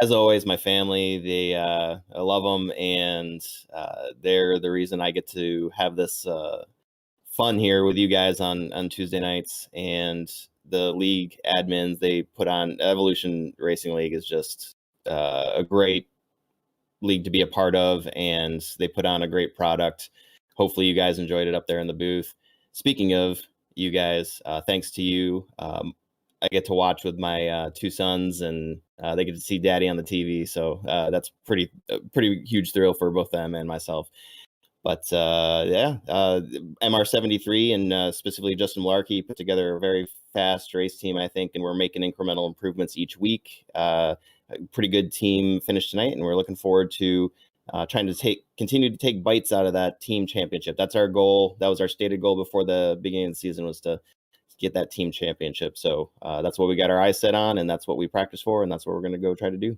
As always, my family, I love them, and they're the reason I get to have this fun here with you guys on Tuesday nights. And the league admins they put on, Evolution Racing League is just a great league to be a part of, and they put on a great product. Hopefully you guys enjoyed it up there in the booth. Speaking of you guys, thanks to you, I get to watch with my 2 sons, and they get to see daddy on the TV. So that's pretty huge thrill for both them and myself. But MR73 and specifically Justin Malarkey put together a very fast race team, I think, and we're making incremental improvements each week. A pretty good team finish tonight, and we're looking forward to trying to continue to take bites out of that team championship. That's our goal. That was our stated goal before the beginning of the season, was to get that team championship. So that's what we got our eyes set on, and that's what we practice for, and that's what we're going to go try to do.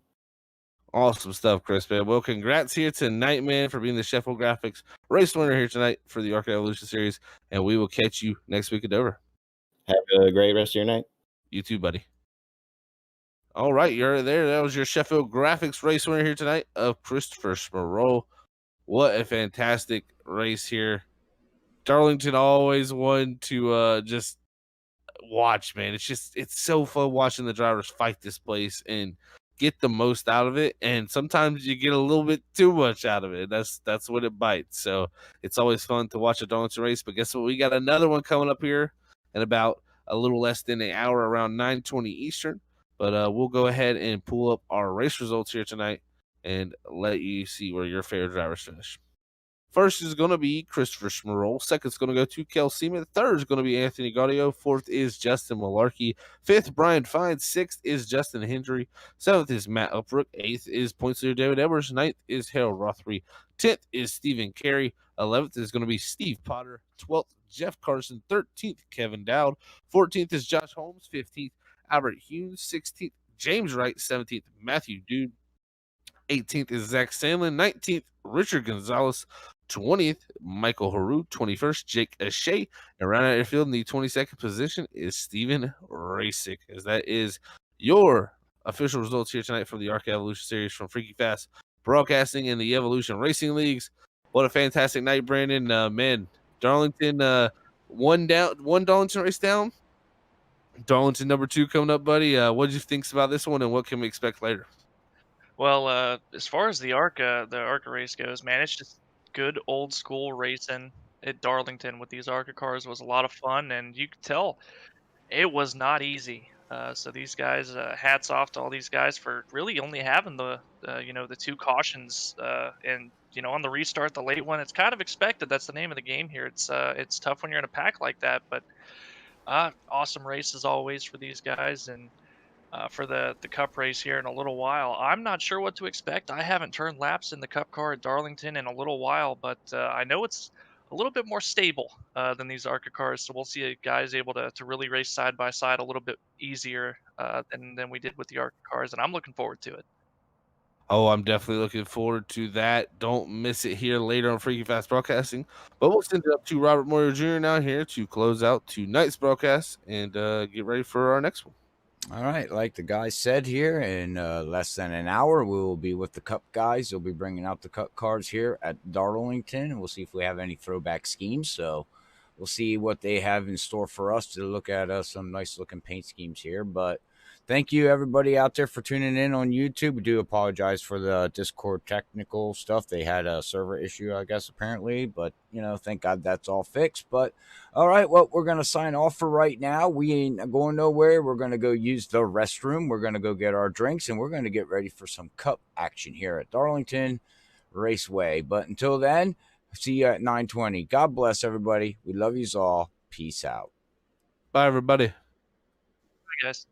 Awesome stuff, Chris, man. Well, congrats here tonight, man, for being the Sheffield Graphics race winner here tonight for the ARCA Evolution Series, and we will catch you next week at Dover.
Have a great rest of your night.
You too, buddy. All right, you're there. That was your Sheffield Graphics race winner here tonight of Christopher Smirol. What a fantastic race here. Darlington always one to just watch, man. It's so fun watching the drivers fight this place and get the most out of it. And sometimes you get a little bit too much out of it. That's what it bites. So it's always fun to watch a Darlington race. But guess what? We got another one coming up here in about a little less than an hour, around 9:20 Eastern. But we'll go ahead and pull up our race results here tonight and let you see where your favorite drivers finish. First is going to be Christopher Smirol. Second is going to go to Kel Seaman. Third is going to be Anthony Gaudio. Fourth is Justin Malarkey. Fifth, Brian Fine. Sixth is Justin Hendry. Seventh is Matt Upbrook. Eighth is points leader David Edwards. Ninth is Harold Rothery. 10th is Stephen Carey. 11th is going to be Steve Potter. 12th, Jeff Carson. 13th, Kevin Dowd. 14th is Josh Holmes. 15th, Albert Hughes. 16th, James Wright. 17th, Matthew Dude. 18th is Zach Sandlin. 19th, Richard Gonzalez. 20th, Michael Haru. 21st, Jake Ashe. And right out your field in the 22nd position is Steven Rasick, as that is your official results here tonight from the ARCA Evolution Series from Freaky Fast Broadcasting and the Evolution Racing Leagues. What a fantastic night, Brandon. Man, Darlington one Darlington race down. Darlington number 2 coming up, buddy. What did you think about this one, and what can we expect later?
Well, as far as the ARCA race goes, man, it's just good old school racing at Darlington with these ARCA cars was a lot of fun, and you could tell it was not easy. So these guys, hats off to all these guys for really only having the 2 cautions, and on the restart, the late one. It's kind of expected. That's the name of the game here. It's tough when you're in a pack like that, but awesome race as always for these guys, and for the Cup race here in a little while. I'm not sure what to expect. I haven't turned laps in the Cup car at Darlington in a little while, but I know it's a little bit more stable than these ARCA cars, so we'll see guys able to really race side by side a little bit easier than we did with the ARCA cars, and I'm looking forward to it.
Oh, I'm definitely looking forward to that. Don't miss it here later on Freaky Fast Broadcasting. But we'll send it up to Robert Moyer Jr. now here to close out tonight's broadcast and get ready for our next one.
All right, like the guys said here, in less than an hour, we will be with the Cup guys. They'll be bringing out the Cup cars here at Darlington, and we'll see if we have any throwback schemes. So we'll see what they have in store for us to look at some nice looking paint schemes here. But thank you everybody out there for tuning in on YouTube. We do apologize for the Discord technical stuff. They had a server issue, I guess, apparently, but thank God that's all fixed. But all right, well, we're gonna sign off for right now. We ain't going nowhere. We're gonna go use the restroom. We're gonna go get our drinks, and we're gonna get ready for some cup action here at Darlington Raceway. But until then, see you at 9:20. God bless everybody. We love yous all. Peace out.
Bye, everybody.
I guess.